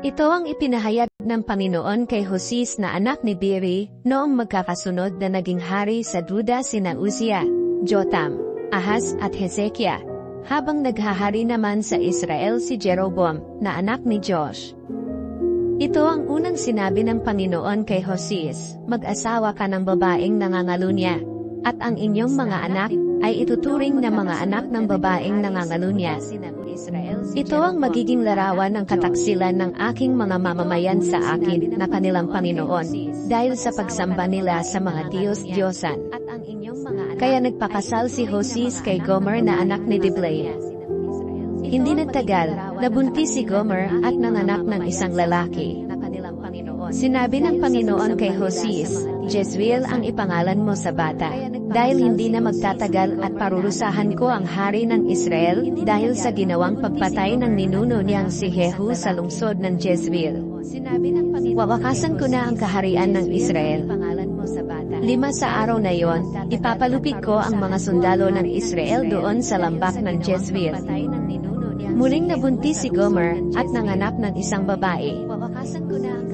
Ito ang ipinahayag ng Panginoon kay Joses na anak ni Beri, noong magkakasunod na naging hari sa Juda sina Uzziah, Jotham, Ahaz at Hezekiah, habang naghahari naman sa Israel si Jeroboam, na anak ni Joash. Ito ang unang sinabi ng Panginoon kay Joses, mag-asawa ka ng babaeng nangangalunya, at ang inyong mga anak ay ituturing na mga anak ng babaeng nangangalunya. Ito ang magiging larawan ng kataksilan ng aking mga mamamayan sa akin na kanilang Panginoon, dahil sa pagsamba nila sa mga Diyos-Diyosan. Kaya nagpakasal si Joses kay Gomer na anak ni Diblaim. Hindi nagtagal, nabuntis si Gomer at nanganak ng isang lalaki. Sinabi ng Panginoon kay Joses, Jezreel ang ipangalan mo sa bata, dahil hindi na magtatagal at parurusahan ko ang hari ng Israel dahil sa ginawang pagpatay ng ninuno niyang si Jehu sa lungsod ng Jezreel. Wawakasan ko na ang kaharian ng Israel. 5 sa araw na yon, ipapalupig ko ang mga sundalo ng Israel doon sa lambak ng Jezreel. Muling nabuntis si Gomer at nanganak ng isang babae.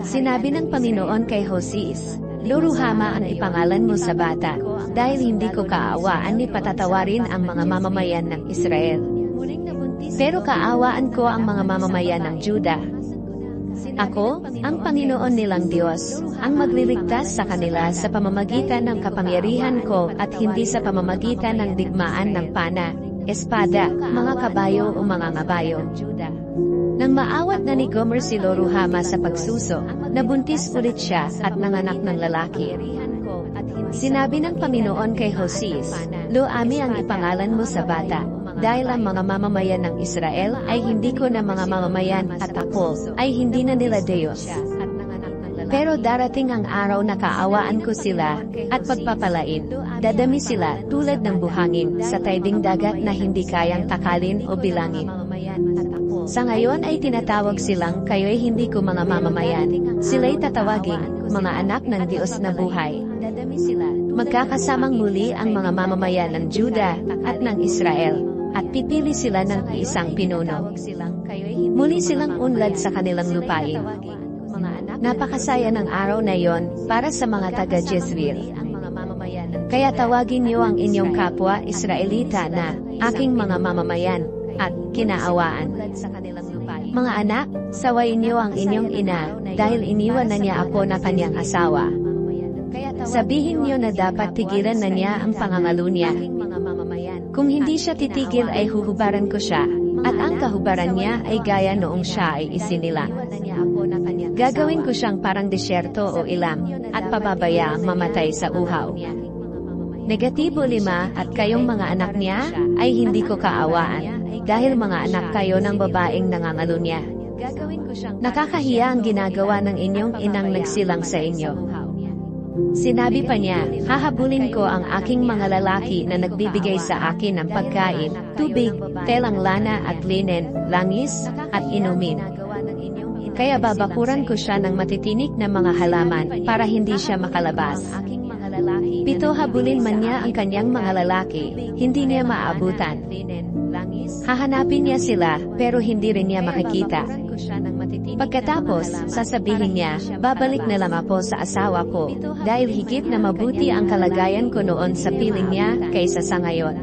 Sinabi ng Panginoon kay Joses, Lo-ruhama ang ipangalan mo sa bata, dahil hindi ko kaawaan ni patatawarin ang mga mamamayan ng Israel. Pero kaawaan ko ang mga mamamayan ng Juda. Ako, ang Panginoon nilang Diyos, ang magliligtas sa kanila sa pamamagitan ng kapangyarihan ko at hindi sa pamamagitan ng digmaan ng pana, espada, mga kabayo o mga ngabayo. Nang maawat na ni Gomer si Lo-ruhama sa pagsuso, nabuntis ulit siya at nanganak ng lalaki. Sinabi ng Panginoon kay Joses, Lo-ami ang ipangalan mo sa bata, dahil ang mga mamamayan ng Israel ay hindi ko na mga mamamayan at ako ay hindi na nila Diyos. Pero darating ang araw na kaawaan ko sila at pagpapalain, dadami sila tulad ng buhangin sa taybing dagat na hindi kayang takalin o bilangin. Sa ngayon ay tinatawag silang kayo'y hindi ko mga mamamayan, sila'y tatawaging mga anak ng Diyos na buhay. Magkakasamang muli ang mga mamamayan ng Juda at ng Israel, at pipili sila ng isang pinuno. Muli silang unlad sa kanilang lupain. Napakasaya ng araw na yon para sa mga taga-Jezreel. Kaya tawagin niyo ang inyong kapwa Israelita na aking mga mamamayan at kinaawaan. Mga anak, sawayin niyo ang inyong ina dahil iniwan na niya ako na kanyang asawa. Sabihin niyo na dapat tigilan na niya ang pangangalunya. Kung hindi siya titigil ay huhubaran ko siya, at ang kahubaran niya ay gaya noong siya ay isinilang. Gagawin ko siyang parang desyerto o ilang, at pababayaang mamatay sa uhaw. Negatibo 5 at kayong mga anak niya ay hindi ko kaawaan, dahil mga anak kayo ng babaeng nangangalunya. Nakakahiya ang ginagawa ng inyong inang nagsilang sa inyo. Sinabi pa niya, hahabulin ko ang aking mga lalaki na nagbibigay sa akin ng pagkain, tubig, telang lana at linen, langis, at inumin. Kaya babakuran ko siya ng matitinik na mga halaman para hindi siya makalabas. 7 habulin man niya ang kanyang mga lalaki, hindi niya maabutan. Hahanapin niya sila, pero hindi rin niya makikita. Pagkatapos, sasabihin niya, babalik na lang ako sa asawa ko, dahil higit na mabuti ang kalagayan ko noon sa piling niya kaysa sa ngayon.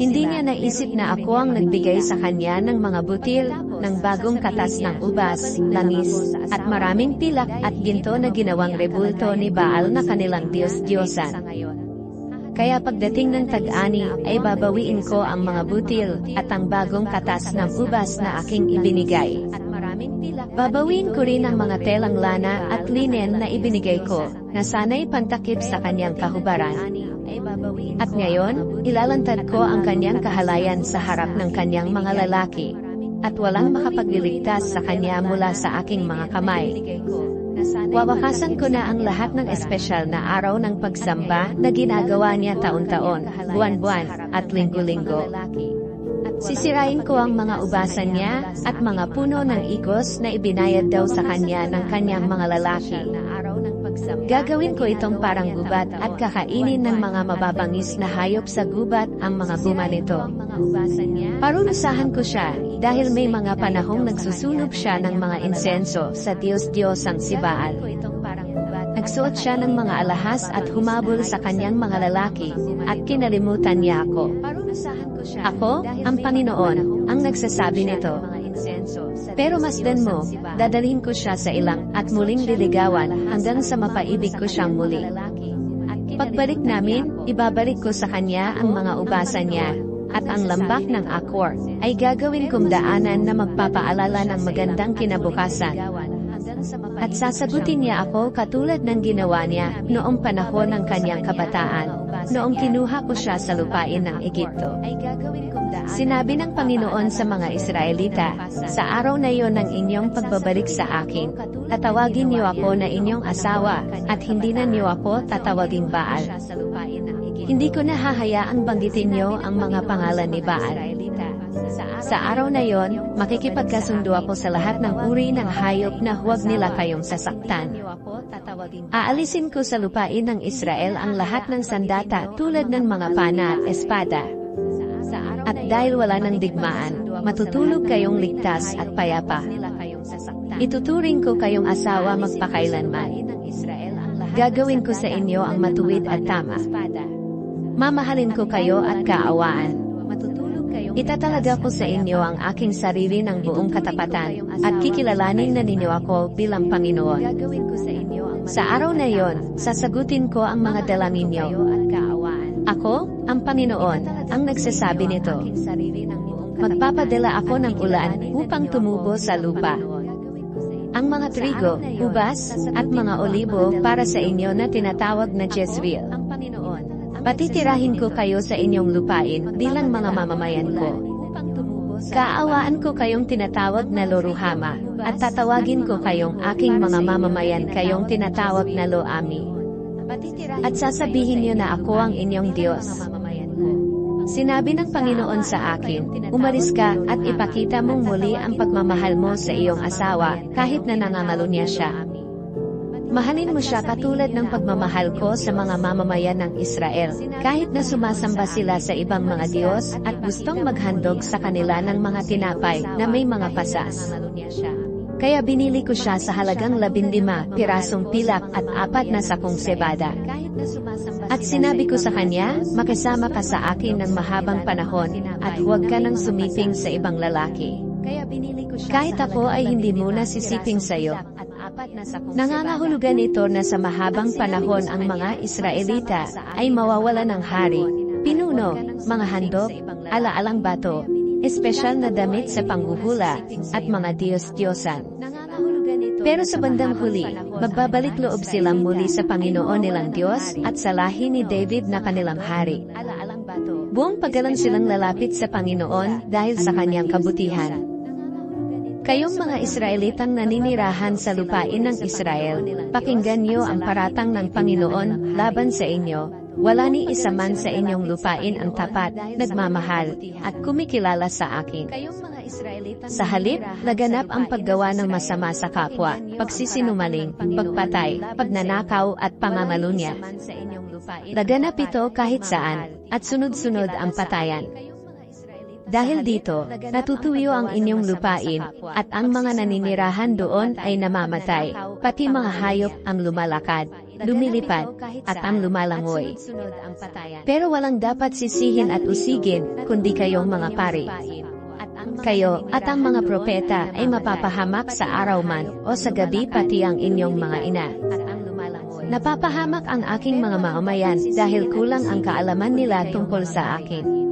Hindi niya naisip na ako ang nagbigay sa kanya ng mga butil, ng bagong katas ng ubas, langis, at maraming pilak at ginto na ginawang rebulto ni Baal na kanilang Diyos-Diyosan. Kaya pagdating ng tag-ani, ay babawiin ko ang mga butil, at ang bagong katas ng ubas na aking ibinigay. Babawiin ko rin ang mga telang lana at linen na ibinigay ko, na sana'y pantakip sa kanyang kahubaran. At ngayon, ilalantad ko ang kanyang kahalayan sa harap ng kanyang mga lalaki, at walang makapagliligtas sa kanya mula sa aking mga kamay. Wawakasan ko na ang lahat ng espesyal na araw ng pagsamba na ginagawa niya taon-taon, buwan-buwan, at linggo-linggo. Sisirain ko ang mga ubasan niya, at mga puno ng igos na ibinayad daw sa kanya ng kanyang mga lalaki. Gagawin ko itong parang gubat at kakainin ng mga mababangis na hayop sa gubat ang mga bunga nito. Parurusahan ko siya, dahil may mga panahong nagsusunog siya ng mga insenso sa Diyos-Diyosang si Baal. Nagsuot siya ng mga alahas at humabol sa kanyang mga lalaki, at kinalimutan niya ako. Ako, ang Panginoon, ang nagsasabi nito. Pero masdan mo, dadalhin ko siya sa ilang at muling liligawan hanggang sa mapaibig ko siyang muli. Pagbalik namin, ibabalik ko sa kanya ang mga ubasan niya, at ang lambak ng Akor ay gagawin kong daanan na magpapaalala ng magandang kinabukasan. At sasagutin niya ako katulad ng ginawa niya noong panahon ng kanyang kabataan, noong kinuha ko siya sa lupain ng Egipto. Sinabi ng Panginoon sa mga Israelita, sa araw na iyon ng inyong pagbabalik sa akin, tatawagin niyo ako na inyong asawa, at hindi na niyo ako tatawaging Baal. Hindi ko na hahayaang banggitin niyo ang mga pangalan ni Baal. Sa araw na iyon, makikipagkasundo ako sa lahat ng uri ng hayop na huwag nila kayong sasaktan. Aalisin ko sa lupain ng Israel ang lahat ng sandata tulad ng mga pana at espada. At dahil wala ng digmaan, matutulog kayong ligtas at payapa. Ituturing ko kayong asawa magpakailanman. Gagawin ko sa inyo ang matuwid at tama. Mamahalin ko kayo at kaawaan. Itatalaga ko sa inyo ang aking sarili ng buong katapatan, at kikilalanin na ninyo ako bilang Panginoon. Sa araw na iyon, sasagutin ko ang mga dalangin niyo. Ako, ang Panginoon, ang nagsasabi nito. Magpapadala ako ng ulan upang tumubo sa lupa. Ang mga trigo, ubas, at mga olibo para sa inyo na tinatawag na Jezreel. Patitirahin ko kayo sa inyong lupain bilang mga mamamayan ko. Kaawaan ko kayong tinatawag na Loruhama, at tatawagin ko kayong aking mga mamamayan kayong tinatawag na Lo-ami. At sasabihin niyo na ako ang inyong Diyos. Sinabi ng Panginoon sa akin, umalis ka at ipakita mong muli ang pagmamahal mo sa iyong asawa kahit na nangangalo niya siya. Mahalin mo siya katulad ng pagmamahal ko sa mga mamamayan ng Israel, kahit na sumasamba sila sa ibang mga Diyos at gustong maghandog sa kanila ng mga tinapay na may mga pasas. Kaya binili ko siya sa halagang 15 pirasong pilak at 4 na sakong sebada. At sinabi ko sa kanya, makisama ka sa akin ng mahabang panahon, at huwag ka nang sumiping sa ibang lalaki. Kahit ako ay hindi muna sisiping sa iyo. Nangangahulugan ito na sa mahabang panahon ang mga Israelita ay mawawala ng hari, pinuno, mga handog, alaalang bato, espesyal na damit sa panghuhula, at mga Diyos-Diyosan. Pero sa bandang huli, magbabalik loob silang muli sa Panginoon nilang Diyos at sa lahi ni David na kanilang hari. Buong pagalan silang lalapit sa Panginoon dahil sa kanyang kabutihan. Kayong mga Israelitang naninirahan sa lupain ng Israel, pakinggan niyo ang paratang ng Panginoon laban sa inyo. Wala ni isa man sa inyong lupain ang tapat, nagmamahal, at kumikilala sa akin. Sa halip, laganap ang paggawa ng masama sa kapwa, pagsisinungaling, pagpatay, pagnanakaw at pangamalunya. Laganap ito kahit saan, at sunod-sunod ang patayan. Dahil dito, natutuyo ang inyong lupain, at ang mga naninirahan doon ay namamatay, pati mga hayop ang lumalakad, lumilipad, at ang lumalangoy. Pero walang dapat sisihin at usigin, kundi kayong mga pari. Kayo, at ang mga propeta ay mapapahamak sa araw man, o sa gabi pati ang inyong mga ina. Napapahamak ang aking mga mamamayan, dahil kulang ang kaalaman nila tungkol sa akin.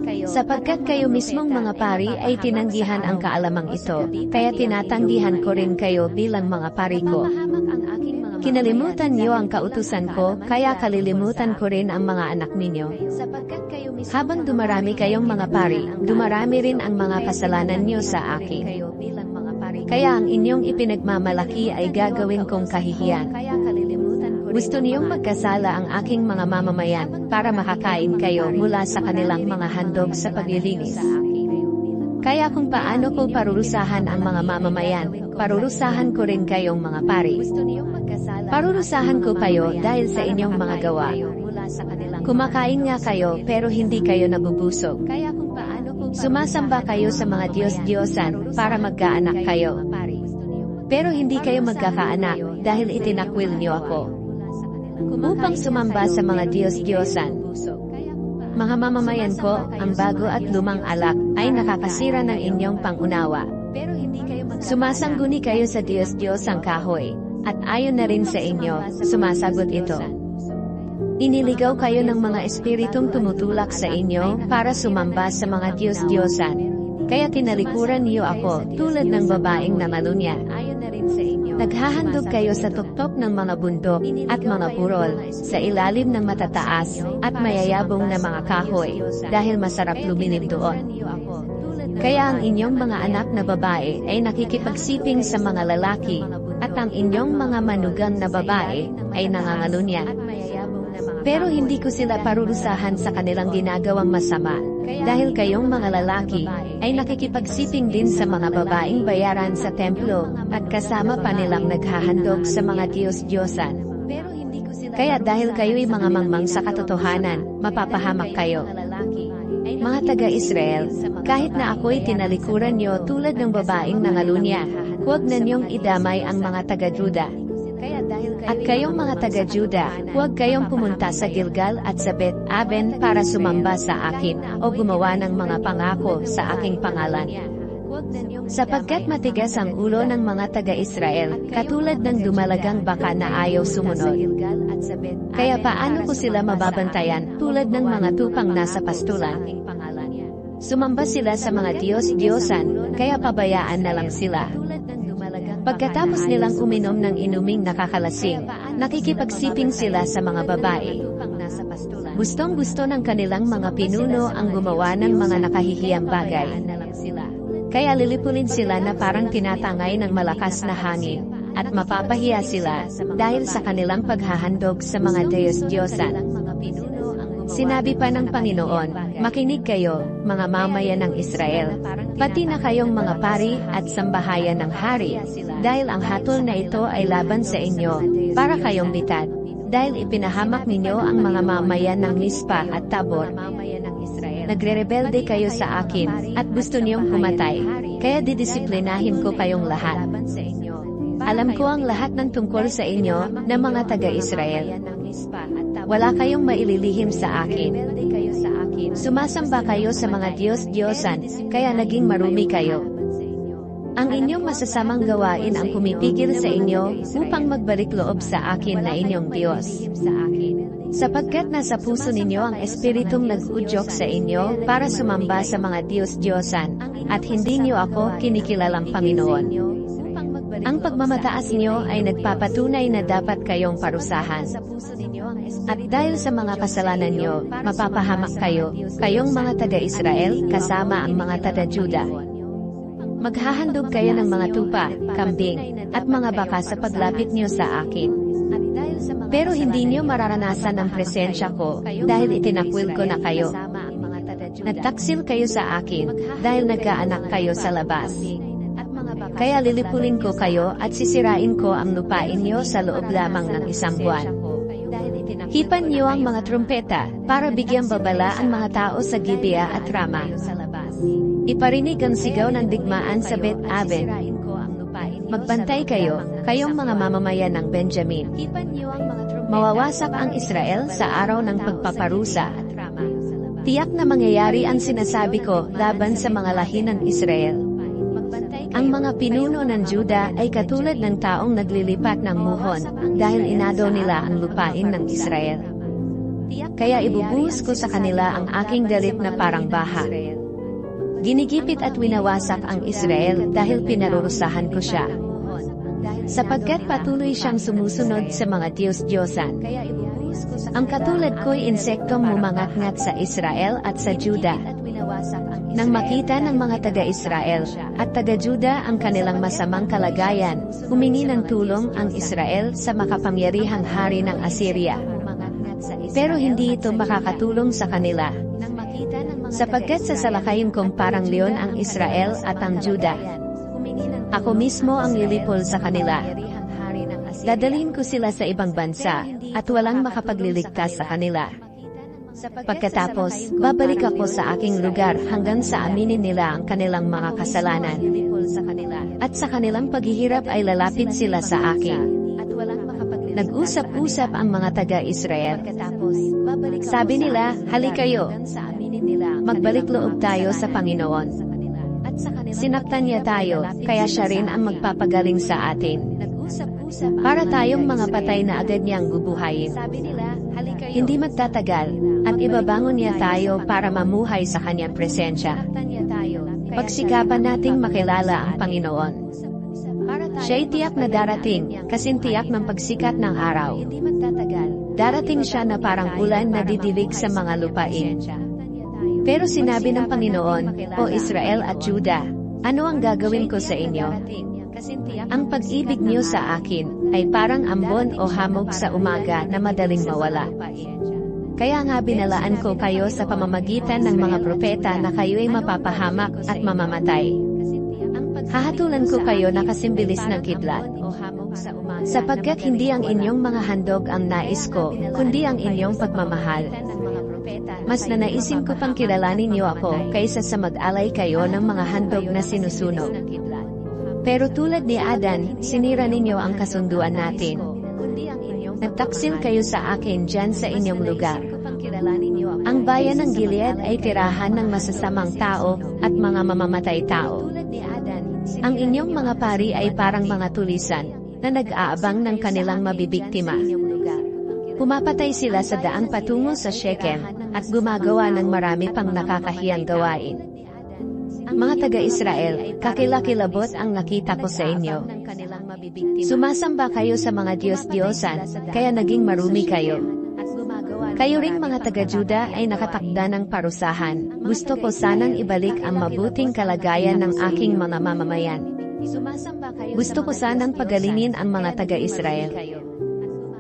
Sapagkat kayo mismong mga pari ay tinanggihan ang kaalamang ito, kaya tinatanggihan ko rin kayo bilang mga pari ko. Kinalimutan niyo ang kautusan ko, kaya kalilimutan ko rin ang mga anak ninyo. Habang dumarami kayong mga pari, dumarami rin ang mga kasalanan niyo sa akin. Kaya ang inyong ipinagmamalaki ay gagawin kong kahihiyan. Gusto niyong magkasala ang aking mga mamamayan para makakain kayo mula sa kanilang mga handog sa paglilinis. Kaya kung paano ko parurusahan ang mga mamamayan, parurusahan ko rin kayong mga pari. Parurusahan ko kayo dahil sa inyong mga gawa. Kumakain nga kayo pero hindi kayo nabubusog. Sumasamba kayo sa mga Diyos-Diyosan para magkaanak kayo. Pero hindi kayo magkakaanak dahil itinakwil niyo ako. Upang sumamba sa mga Diyos-Diyosan. Mga mamamayan ko, ang bago at lumang alak ay nakakasira ng inyong pangunawa. Sumasangguni kayo sa Diyos-Diyosang kahoy, at ayon na rin sa inyo, sumasagot ito. Iniligaw kayo ng mga espiritong tumutulak sa inyo para sumamba sa mga Diyos-Diyosan. Kaya tinalikuran niyo ako tulad ng babaeng namalunya. Naghahandog kayo sa tuktok ng mga bundok at mga burol, sa ilalim ng matataas at mayayabong na mga kahoy, dahil masarap luminib doon. Kaya ang inyong mga anak na babae ay nakikipagsiping sa mga lalaki, at ang inyong mga manugang na babae ay nangangalunya. Pero hindi ko sila parurusahan sa kanilang ginagawang masama, dahil kayong mga lalaki ay nakikipagsiping din sa mga babaeng bayaran sa templo, at kasama pa nilang naghahandog sa mga Diyos-Diyosan. Kaya dahil kayo'y mga mangmang sa katotohanan, mapapahamak kayo. Mga taga-Israel, kahit na ako'y tinalikuran niyo tulad ng babaeng nangalunya, huwag na niyong idamay ang mga taga-Juda. At kayong mga taga-Juda, huwag kayong pumunta sa Gilgal at sa Bet-Aven para sumamba sa akin, o gumawa ng mga pangako sa aking pangalan. Sapagkat matigas ang ulo ng mga taga-Israel, katulad ng dumalagang baka na ayaw sumunod. Kaya paano ko sila mababantayan, tulad ng mga tupang nasa pastulan? Sumamba sila sa mga Diyos-Diyosan, kaya pabayaan na lang sila. Pagkatapos nilang uminom ng inuming nakakalasing, nakikipagsiping sila sa mga babae. Gustong-gusto ng kanilang mga pinuno ang gumawa ng mga nakahihiyang bagay. Kaya lilipulin sila na parang tinatangay ng malakas na hangin, at mapapahiya sila dahil sa kanilang paghahandog sa mga Diyos-Diyosan. Sinabi pa ng Panginoon, makinig kayo, mga mamayan ng Israel, pati na kayong mga pari at sambahayan ng hari, dahil ang hatol na ito ay laban sa inyo, para kayong bitad, dahil ipinahamak ninyo ang mga mamayan ng Mispa at Tabor. Nagre-rebelde kayo sa akin, at gusto niyong pumatay, kaya didisiplinahin ko kayong lahat. Alam ko ang lahat ng tungkol sa inyo, na mga taga-Israel. Wala kayong maililihim sa akin. Sumasamba kayo sa mga Diyos-Diyosan, kaya naging marumi kayo. Ang inyong masasamang gawain ang pumipigil sa inyo, upang magbalik loob sa akin na inyong Diyos. Sapagkat nasa puso ninyo ang espiritong nag-udyok sa inyo, para sumamba sa mga Diyos-Diyosan, at hindi niyo ako kinikilalang Panginoon. Ang pagmamataas niyo ay nagpapatunay na dapat kayong parusahan. At dahil sa mga kasalanan niyo, mapapahamak kayo, kayong mga taga-Israel, kasama ang mga taga-Juda. Maghahandog kayo ng mga tupa, kambing, at mga baka sa paglapit niyo sa akin. Pero hindi niyo mararanasan ang presensya ko, dahil itinakwil ko na kayo. Nagtaksil kayo sa akin, dahil nagkaanak kayo sa labas. Kaya lilipulin ko kayo at sisirain ko ang lupain niyo sa loob lamang ng isang buwan. Hipan niyo ang mga trumpeta, para bigyang babala ang mga tao sa Gibea at Rama. Iparinig ang sigaw ng digmaan sa Bet-Aven. Magbantay kayo, kayong mga mamamayan ng Benjamin. Mawawasak ang Israel sa araw ng pagpaparusa. Tiyak na mangyayari ang sinasabi ko laban sa mga lahi ng Israel. Ang mga pinuno ng Juda ay katulad ng taong naglilipat ng muhon, dahil inadaw nila ang lupain ng Israel. Kaya ibubuhos ko sa kanila ang aking galit na parang baha. Ginigipit at winawasak ang Israel dahil pinarurusahan ko siya. Sapagkat patuloy siyang sumusunod sa mga Diyos-Diyosan. Ang katulad ko'y insektong mumangatngat sa Israel at sa Juda. Nang makita ng mga taga-Israel at taga-Juda ang kanilang masamang kalagayan, humingi ng tulong ang Israel sa makapangyarihang hari ng Assyria. Pero hindi ito makakatulong sa kanila. sapagkat sasalakayin kong parang leon ang Israel at ang Juda. Ako mismo ang lilipol sa kanila. Dadalhin ko sila sa ibang bansa, at walang makapagliligtas sa kanila. Pagkatapos, babalik ako sa aking lugar hanggang sa aminin nila ang kanilang mga kasalanan. At sa kanilang paghihirap ay lalapit sila sa akin. Nag-usap-usap ang mga taga-Israel. Sabi nila, halika kayo. Magbalik loob tayo sa Panginoon. Sinaktan niya tayo, kaya siya rin ang magpapagaling sa atin. Para tayong mga patay na agad niyang bubuhayin. Hindi magtatagal, at ibabangon niya tayo para mamuhay sa kanyang presensya. Pagsikapan nating makilala ang Panginoon. Siya'y tiyak na darating, kasing tiyak ng pagsikat ng araw. Darating siya na parang ulan na didilig sa mga lupain. Pero sinabi ng Panginoon, O Israel at Juda, ano ang gagawin ko sa inyo? Ang pag-ibig niyo sa akin ay parang ambon o hamog sa umaga na madaling mawala. Kaya nga binalaan ko kayo sa pamamagitan ng mga propeta na kayo'y mapapahamak at mamamatay. Hahatulan ko kayo na kasimbilis ng kidlat. Sapagkat hindi ang inyong mga handog ang nais ko, kundi ang inyong pagmamahal. Mas nanaisin ko pang kilalanin niyo ako kaysa sa mag-alay kayo ng mga handog na sinusunog. Pero tulad ni Adan, sinira ninyo ang kasunduan natin. Nagtaksil kayo sa akin dyan sa inyong lugar. Ang bayan ng Gilead ay tirahan ng masasamang tao at mga mamamatay tao. Ang inyong mga pari ay parang mga tulisan na nag-aabang ng kanilang mabibiktima. Pumapatay sila sa daan patungo sa Shechem at gumagawa ng marami pang nakakahiyang gawain. Mga taga-Israel, kakilakilabot ang nakita ko sa inyo. Sumasamba kayo sa mga Diyos-Diyosan, kaya naging marumi kayo. Kayo ring mga taga-Juda ay nakatakda ng parusahan. Gusto ko sanang ibalik ang mabuting kalagayan ng aking mga mamamayan. Gusto ko sanang pagalingin ang mga taga-Israel.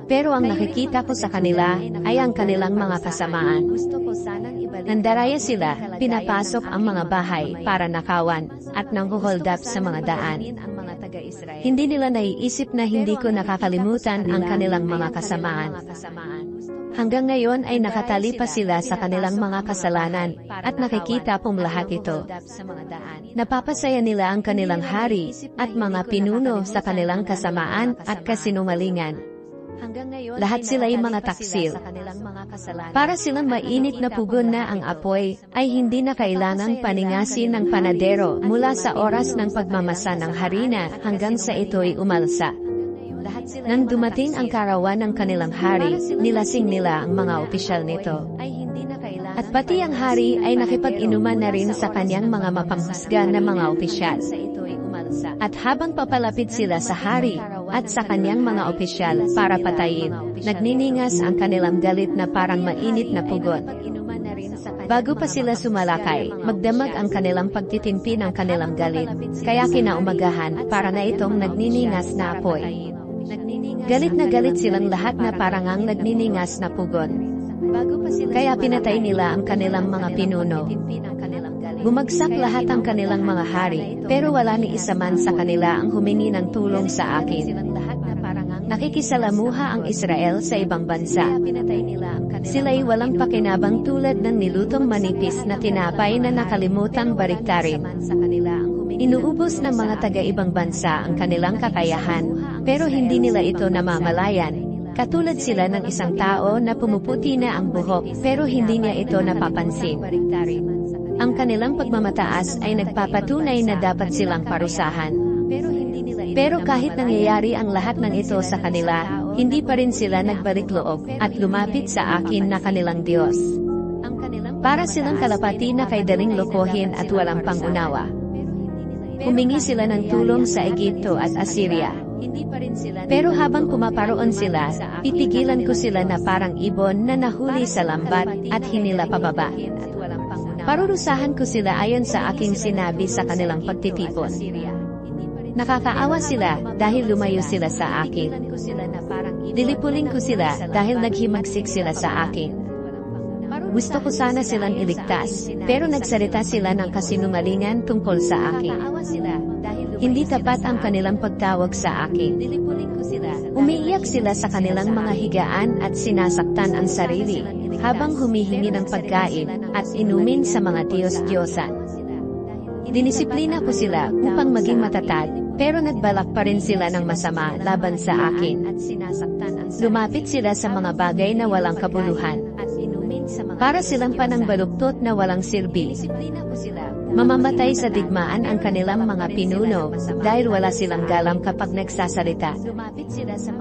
Pero ang nakikita ko sa kanila ay ang kanilang mga kasamaan. Nandaraya sila, pinapasok ang mga bahay para nakawan, at nanghuhold up sa mga daan. Hindi nila naiisip na hindi ko nakakalimutan ang kanilang mga kasamaan. Hanggang ngayon ay nakatali pa sila sa kanilang mga kasalanan, at nakikita pong lahat ito. Napapasaya nila ang kanilang hari, at mga pinuno sa kanilang kasamaan at kasinungalingan. Lahat sila'y mga taksil. Para silang mainit na pugon na ang apoy, ay hindi na kailangang paningasin ng panadero mula sa oras ng pagmamasa ng harina hanggang sa ito'y umalsa. Nang dumating ang karawan ng kanilang hari, nilasing nila ang mga opisyal nito. At pati ang hari ay nakipag-inuman na rin sa kanyang mga mapamhusga na mga opisyal. At habang papalapit sila sa hari, at sa kanyang mga opisyal para patayin, nagniningas ang kanilang galit na parang mainit na pugon. Bago pa sila sumalakay, magdamag ang kanilang pagtitimpi ng kanilang galit, kaya kinaumagahan para na itong nagniningas na apoy. Galit na galit silang lahat na parangang nagniningas na pugon. Kaya pinatay nila ang kanilang mga pinuno. Bumagsak lahat ang kanilang mga hari, pero wala ni isa man sa kanila ang humingi ng tulong sa akin. Nakikisalamuha ang Israel sa ibang bansa. Sila'y walang pakinabang tulad ng nilutong manipis na tinapay na nakalimutang baliktarin. Inuubos ng mga taga-ibang bansa ang kanilang kakayahan, pero hindi nila ito namamalayan. Katulad sila ng isang tao na pumuputi na ang buhok, pero hindi niya ito napapansin. Ang kanilang pagmamataas ay nagpapatunay na dapat silang parusahan. Pero kahit nangyayari ang lahat ng ito sa kanila, hindi pa rin sila nagbalik loob at lumapit sa akin na kanilang Diyos. Para silang kalapati na kay daling lokohin at walang pangunawa. Humingi sila ng tulong sa Egipto at Assyria. Pero habang pumaparoon sila, pitigilan ko sila na parang ibon na nahuli sa lambat at hinila pababa. Parurusahan ko sila ayon sa aking sinabi sa kanilang pagtitipon. Nakakaawa sila dahil lumayo sila sa akin. Dilipulin ko sila dahil naghimagsik sila sa akin. Gusto ko sana silang iligtas, pero nagsalita sila ng kasinungalingan tungkol sa akin. Hindi tapat ang kanilang pagtawag sa akin. Umiiyak sila sa kanilang mga higaan at sinasaktan ang sarili, habang humihingi ng pagkain at inumin sa mga Diyos-Diyosan. Dinisiplina ko sila upang maging matatag, pero nagbalak pa rin sila ng masama laban sa akin. Lumapit sila sa mga bagay na walang kabuluhan. Para silang panangbaluktot na walang silbi. Mamamatay sa digmaan ang kanilang mga pinuno, dahil wala silang galang kapag nagsasalita.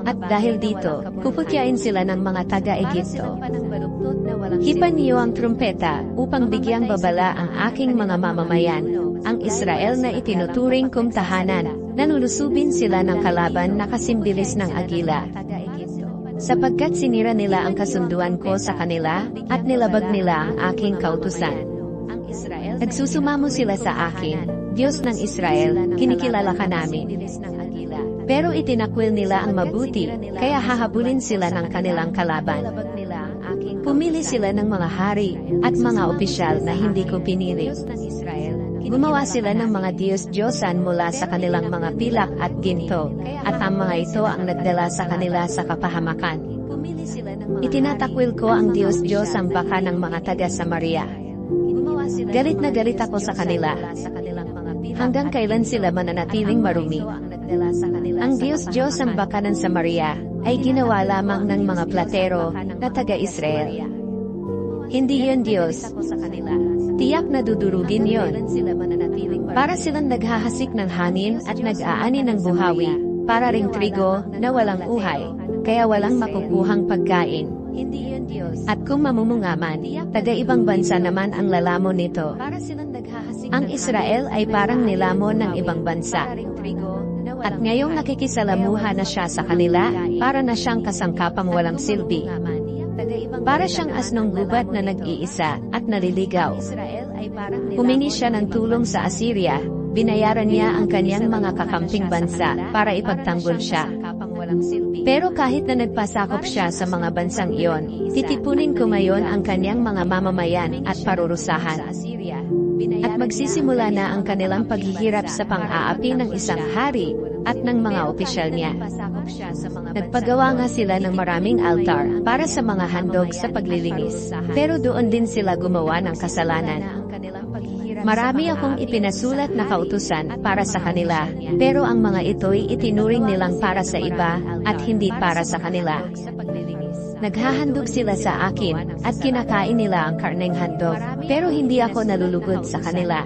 At dahil dito, puputyain sila ng mga taga-Egipto. Hipan niyo ang trumpeta, upang bigyang babala ang aking mga mamamayan, ang Israel na itinuturing kong tahanan, nanulusubin sila ng kalaban na kasimbilis ng agila. Sapagkat sinira nila ang kasunduan ko sa kanila, at nilabag nila ang aking kautusan. Nagsusumamo sila sa akin, Diyos ng Israel, kinikilala ka namin. Pero itinakwil nila ang mabuti, kaya hahabulin sila ng kanilang kalaban. Pumili sila ng mga hari, at mga opisyal na hindi ko pinili. Gumawa sila ng mga Diyos-Diyosan mula sa kanilang mga pilak at ginto, at ang mga ito ang nagdala sa kanila sa kapahamakan. Itinatakwil ko ang Diyos-Diyos ang baka ng mga taga-Samaria. Galit na galit ako sa kanila. Hanggang kailan sila mananatiling marumi? Ang Diyos-Diyos ang baka ng Samaria ay ginawa lamang ng mga platero na taga-Israel. Hindi yun Diyos. Tiyak na dudurugin yon. Para silang naghahasik ng hangin at nag-aani ng buhawi, para ring trigo na walang uhay, kaya walang makukuhang pagkain. At kung mamumungaman, taga-ibang bansa naman ang lalamon nito. Ang Israel ay parang nilamon ng ibang bansa. At ngayong nakikisalamuha na siya sa kanila, para na siyang kasangkapang walang silbi. Para siyang asnong gubat na nag-iisa at naliligaw. Humingi siya ng tulong sa Assyria, binayaran niya ang kanyang mga kakamping bansa para ipagtanggol siya. Pero kahit na nagpasakop siya sa mga bansang iyon, titipunin ko ngayon ang kanyang mga mamamayan at parurusahan. At magsisimula na ang kanilang paghihirap sa pang-aapi ng isang hari at ng mga opisyal niya. Nagpagawa nga sila ng maraming altar para sa mga handog sa paglilinis, pero doon din sila gumawa ng kasalanan. Marami akong ipinasulat na kautusan para sa kanila, pero ang mga ito'y itinuring nilang para sa iba at hindi para sa kanila. Naghahandog sila sa akin, at kinakain nila ang karneng handog, pero hindi ako nalulugod sa kanila.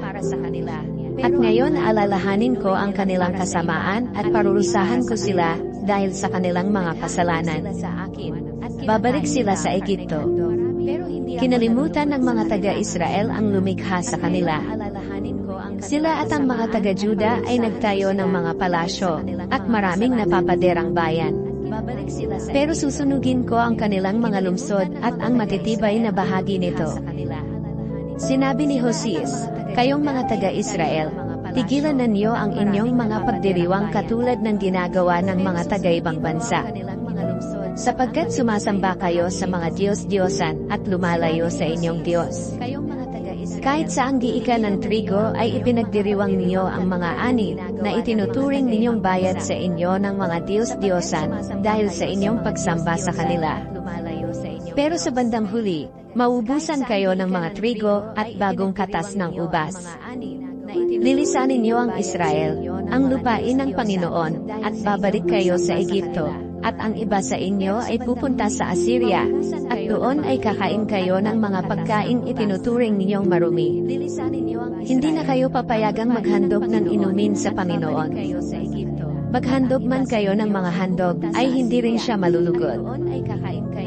At ngayon alalahanin ko ang kanilang kasamaan at parurusahan ko sila dahil sa kanilang mga kasalanan. Babalik sila sa Egipto. Kinalimutan ng mga taga-Israel ang lumikha sa kanila. Sila at ang mga taga-Juda ay nagtayo ng mga palasyo, at maraming napapaderang bayan. Pero susunugin ko ang kanilang mga lungsod at ang matitibay na bahagi nito. Sinabi ni Hosias, kayong mga taga-Israel, tigilan na niyo ang inyong mga pagdiriwang katulad ng ginagawa ng mga taga-ibang bansa. Sapagkat sumasamba kayo sa mga Diyos-Diyosan at lumalayo sa inyong Diyos. Kahit sa anggiikan ng trigo ay ipinagdiriwang niyo ang mga ani na itinuturing ninyong bayad sa inyo ng mga Diyos-Diyosan dahil sa inyong pagsamba sa kanila. Pero sa bandang huli, maubusan kayo ng mga trigo at bagong katas ng ubas. Lilisanin niyo ang Israel, ang lupain ng Panginoon, at babalik kayo sa Egipto, at ang iba sa inyo ay pupunta sa Assyria, at doon ay kakain kayo ng mga pagkaing itinuturing ninyong marumi. Hindi na kayo papayagang maghandog ng inumin sa Panginoon. Maghandog man kayo ng mga handog, ay hindi rin siya malulugod.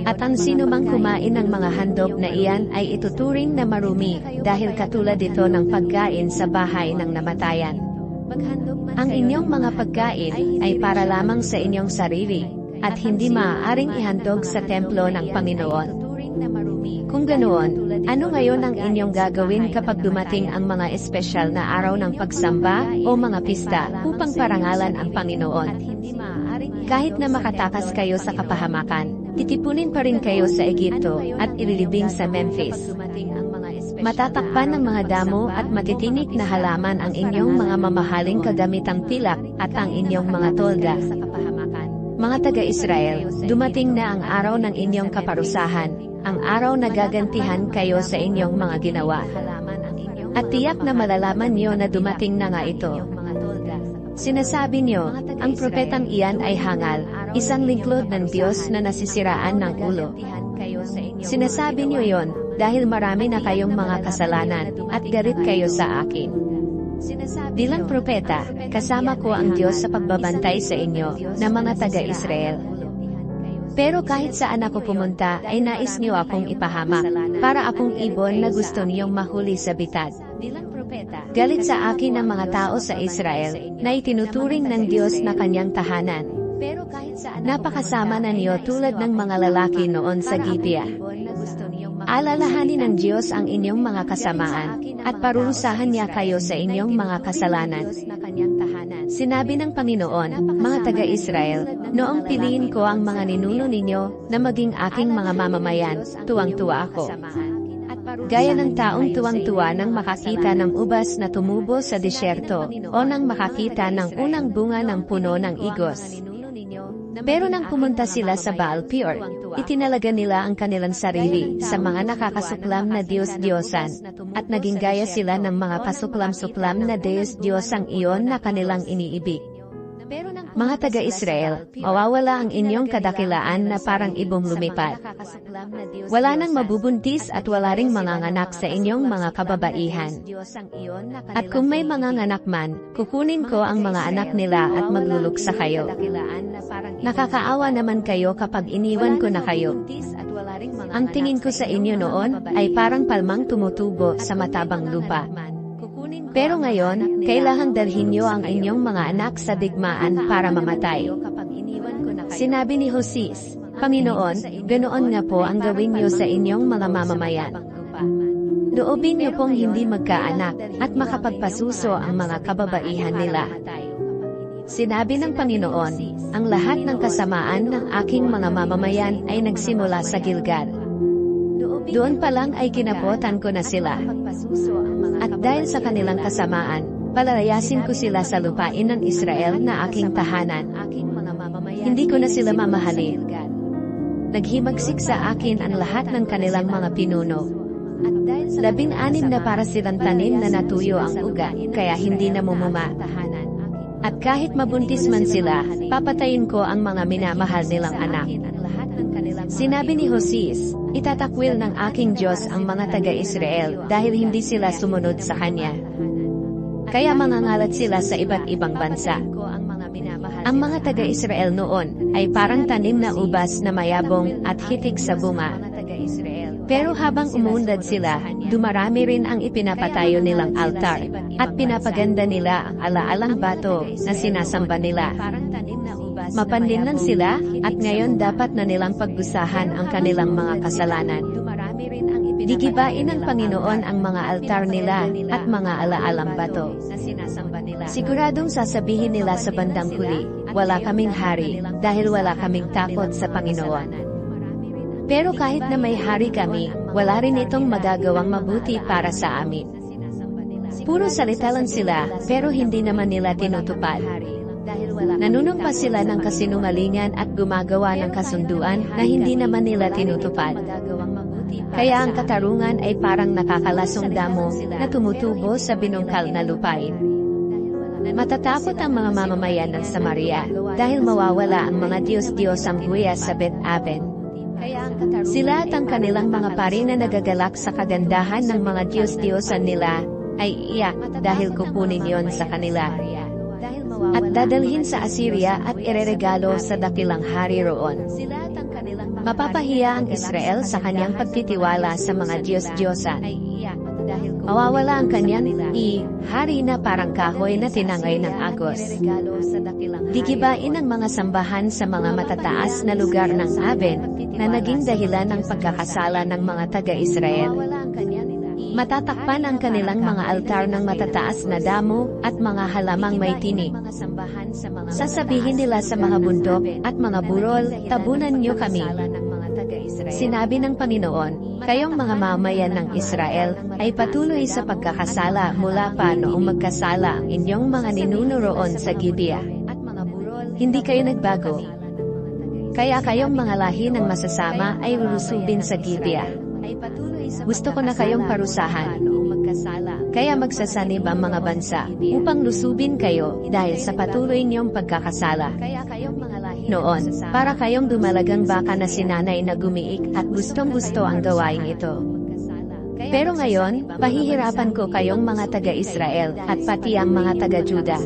At ang sino mang kumain ng mga handog na iyan ay ituturing na marumi, dahil katulad ito ng pagkain sa bahay ng namatayan. Ang inyong mga pagkain ay para lamang sa inyong sarili, at hindi maaaring ihandog sa templo ng Panginoon. Kung ganoon, ano ngayon ang inyong gagawin kapag dumating ang mga espesyal na araw ng pagsamba o mga pista upang parangalan ang Panginoon? Kahit na makatakas kayo sa kapahamakan, Titipunin pa rin kayo sa Egipto at ililibing sa Memphis. Matatakpan ng mga damo at matitinik na halaman ang inyong mga mamahaling kagamitang pilak at ang inyong mga tolda. Mga taga-Israel, dumating na ang araw ng inyong kaparusahan, ang araw na gagantihan kayo sa inyong mga ginawa. At tiyak na malalaman niyo na dumating na nga ito. Sinasabi niyo, ang propetang iyan ay hangal, isang lingkod ng Diyos na nasisiraan ng ulo. Sinasabi niyo yon, dahil marami na kayong mga kasalanan, at galit kayo sa akin. Bilang propeta, kasama ko ang Diyos sa pagbabantay sa inyo, na mga taga-Israel. Pero kahit saan ako pumunta ay nais niyo akong ipahamak, para akong ibon na gusto niyong mahuli sa bitad. Galit sa akin ang mga tao sa Israel, na itinuturing ng Diyos na kanyang tahanan. Napakasama na niyo tulad ng mga lalaki noon sa Gibeah. Alalahanin ng Diyos ang inyong mga kasamaan, at parurusahan niya kayo sa inyong mga kasalanan. Sinabi ng Panginoon, mga taga-Israel, noong piliin ko ang mga ninuno ninyo, na maging aking mga mamamayan, tuwang-tuwa ako. Gaya ng taong tuwang-tuwa nang makakita ng ubas na tumubo sa disyerto, o nang makakita ng unang bunga ng puno ng igos. Pero nang pumunta sila sa Baal-peor, itinalaga nila ang kanilang sarili sa mga nakakasuklam na Diyos-Diyosan, at naging gaya sila ng mga pasuklam-suklam na Diyos-Diyosang iyon na kanilang iniibig. Mga taga-Israel, mawawala ang inyong kadakilaan na parang ibong lumipad. Wala nang mabubuntis at wala ring manganganak sa inyong mga kababaihan. At kung may manganganak man, kukunin ko ang mga anak nila at magluluksa kayo. Nakakaawa naman kayo kapag iniwan ko na kayo. Ang tingin ko sa inyo noon ay parang palmang tumutubo sa matabang lupa. Pero ngayon, kailangang dalhin niyo ang inyong mga anak sa digmaan para mamatay. Sinabi ni Hoses, Panginoon, ganoon nga po ang gawin niyo sa inyong mga mamamayan. Loobin niyo pong hindi magkaanak, at makapagpasuso ang mga kababaihan nila. Sinabi ng Panginoon, ang lahat ng kasamaan ng aking mga mamamayan ay nagsimula sa Gilgal. Doon pa lang ay kinapotan ko na sila. At dahil sa kanilang kasamaan, palalayasin ko sila sa lupain ng Israel na aking tahanan. Hindi ko na sila mamahalin. Naghimagsik sa akin ang lahat ng kanilang mga pinuno. 16 na para silang tanim na natuyo ang ugat, kaya hindi namumuma. At kahit mabuntis man sila, papatayin ko ang mga minamahal nilang anak. Sinabi ni Hoses, itatakwil ng aking Diyos ang mga taga-Israel dahil hindi sila sumunod sa Kanya. Kaya mangangalat sila sa iba't ibang bansa. Ang mga taga-Israel noon ay parang tanim na ubas na mayabong at hitik sa bunga. Pero habang umuunlad sila, dumarami rin ang ipinapatayo nilang altar, at pinapaganda nila ang alaalang bato na sinasamba nila. Mapanlinlang sila, at ngayon dapat na nilang pagdusahan ang kanilang mga kasalanan. Gigibain ng Panginoon ang mga altar nila, at mga alaalang bato. Siguradong sasabihin nila sa bandang huli, wala kaming hari, dahil wala kaming takot sa Panginoon. Pero kahit na may hari kami, wala rin itong magagawang mabuti para sa amin. Puro salita lang sila, pero hindi naman nila tinutupad. Nanunumpa sila ng kasinungalingan at gumagawa ng kasunduan na hindi naman nila tinutupad. Kaya ang katarungan ay parang nakakalasong damo na tumutubo sa binungkal na lupain. Matatakot ang mga mamamayan ng Samaria, dahil mawawala ang mga Diyos-Diyosang huya sa Bet-aven. Sila at ang kanilang mga pari na nagagalak sa kagandahan ng mga Diyos-Diyosan nila, ay iyak dahil kukunin yon sa kanila. At dadalhin sa Assyria at ireregalo sa dakilang hari roon. Mapapahiya ang Israel sa kanyang pagtitiwala sa mga Diyos-Diyosan. Mawawala ang kanyang hari na parang kahoy na tinangay ng agos. Gigibain ang mga sambahan sa mga matataas na lugar ng Aven, na naging dahilan ng pagkakasala ng mga taga-Israel. Matatakpan ang kanilang mga altar ng matataas na damo, at mga halamang may tinik. Sasabihin nila sa mga bundok, at mga burol, tabunan niyo kami. Sinabi ng Panginoon, kayong mga mamayan ng Israel, ay patuloy sa pagkakasala mula pa noong magkasala ang inyong mga ninuno roon sa Gibeah. Hindi kayo nagbago. Kaya kayong mga lahi ng masasama ay lulusubin sa Gibeah. Gusto ko na kayong parusahan. Kaya magsasanib ang mga bansa, upang lusubin kayo, dahil sa patuloy niyong pagkakasala. Noon, para kayong dumalagang baka na sinanay na gumiik at gustong-gusto ang gawain ito. Pero ngayon, pahihirapan ko kayong mga taga-Israel, at pati ang mga taga-Juda.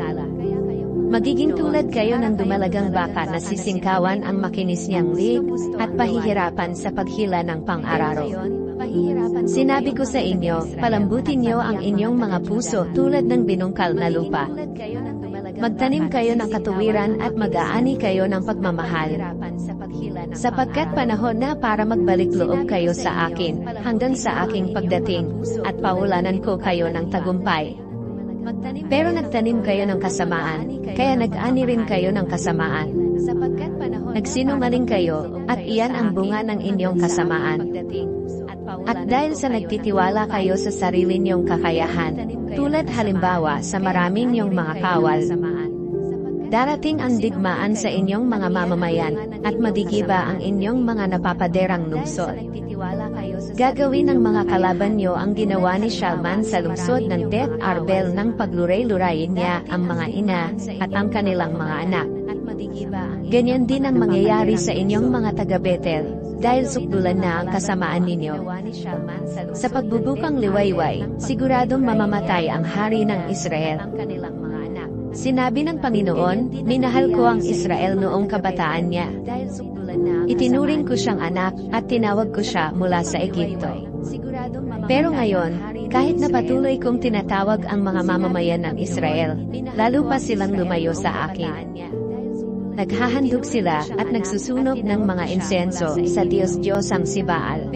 Magiging tulad kayo ng dumalagang baka na sisingkawan ang makinis niyang lig, at pahihirapan sa paghila ng pang-araro. Sinabi ko sa inyo, palambutin niyo ang inyong mga puso tulad ng binungkal na lupa. Magtanim kayo ng katuwiran at mag-aani kayo ng pagmamahal. Sapagkat panahon na para magbalik loob kayo sa akin, hanggang sa aking pagdating, at paulanan ko kayo ng tagumpay. Pero nagtanim kayo ng kasamaan, kaya nag-ani rin kayo ng kasamaan. Nagsinungaling kayo, at iyan ang bunga ng inyong kasamaan. At dahil sa nagtitiwala kayo sa sarili niyong kakayahan, tulad halimbawa sa maraming niyong mga kawal, darating ang digmaan sa inyong mga mamamayan, at magigiba ang inyong mga napapaderang lungsod. Gagawin ng mga kalaban niyo ang ginawa ni Shalman sa lungsod ng Beth Arbel nang pagluray-lurayin niya ang mga ina, at ang kanilang mga anak. Ganyan din ang mangyayari sa inyong mga taga-Bethel, dahil sukdulan na ang kasamaan ninyo. Sa pagbubukang liwayway, siguradong mamamatay ang hari ng Israel. Sinabi ng Panginoon, minahal ko ang Israel noong kabataan niya. Itinuring ko siyang anak, at tinawag ko siya mula sa Egipto. Pero ngayon, kahit na patuloy kong tinatawag ang mga mamamayan ng Israel, lalo pa silang lumayo sa akin. Naghahandog sila, at nagsusunog ng mga insenso sa Diyos-Diyosang si Baal.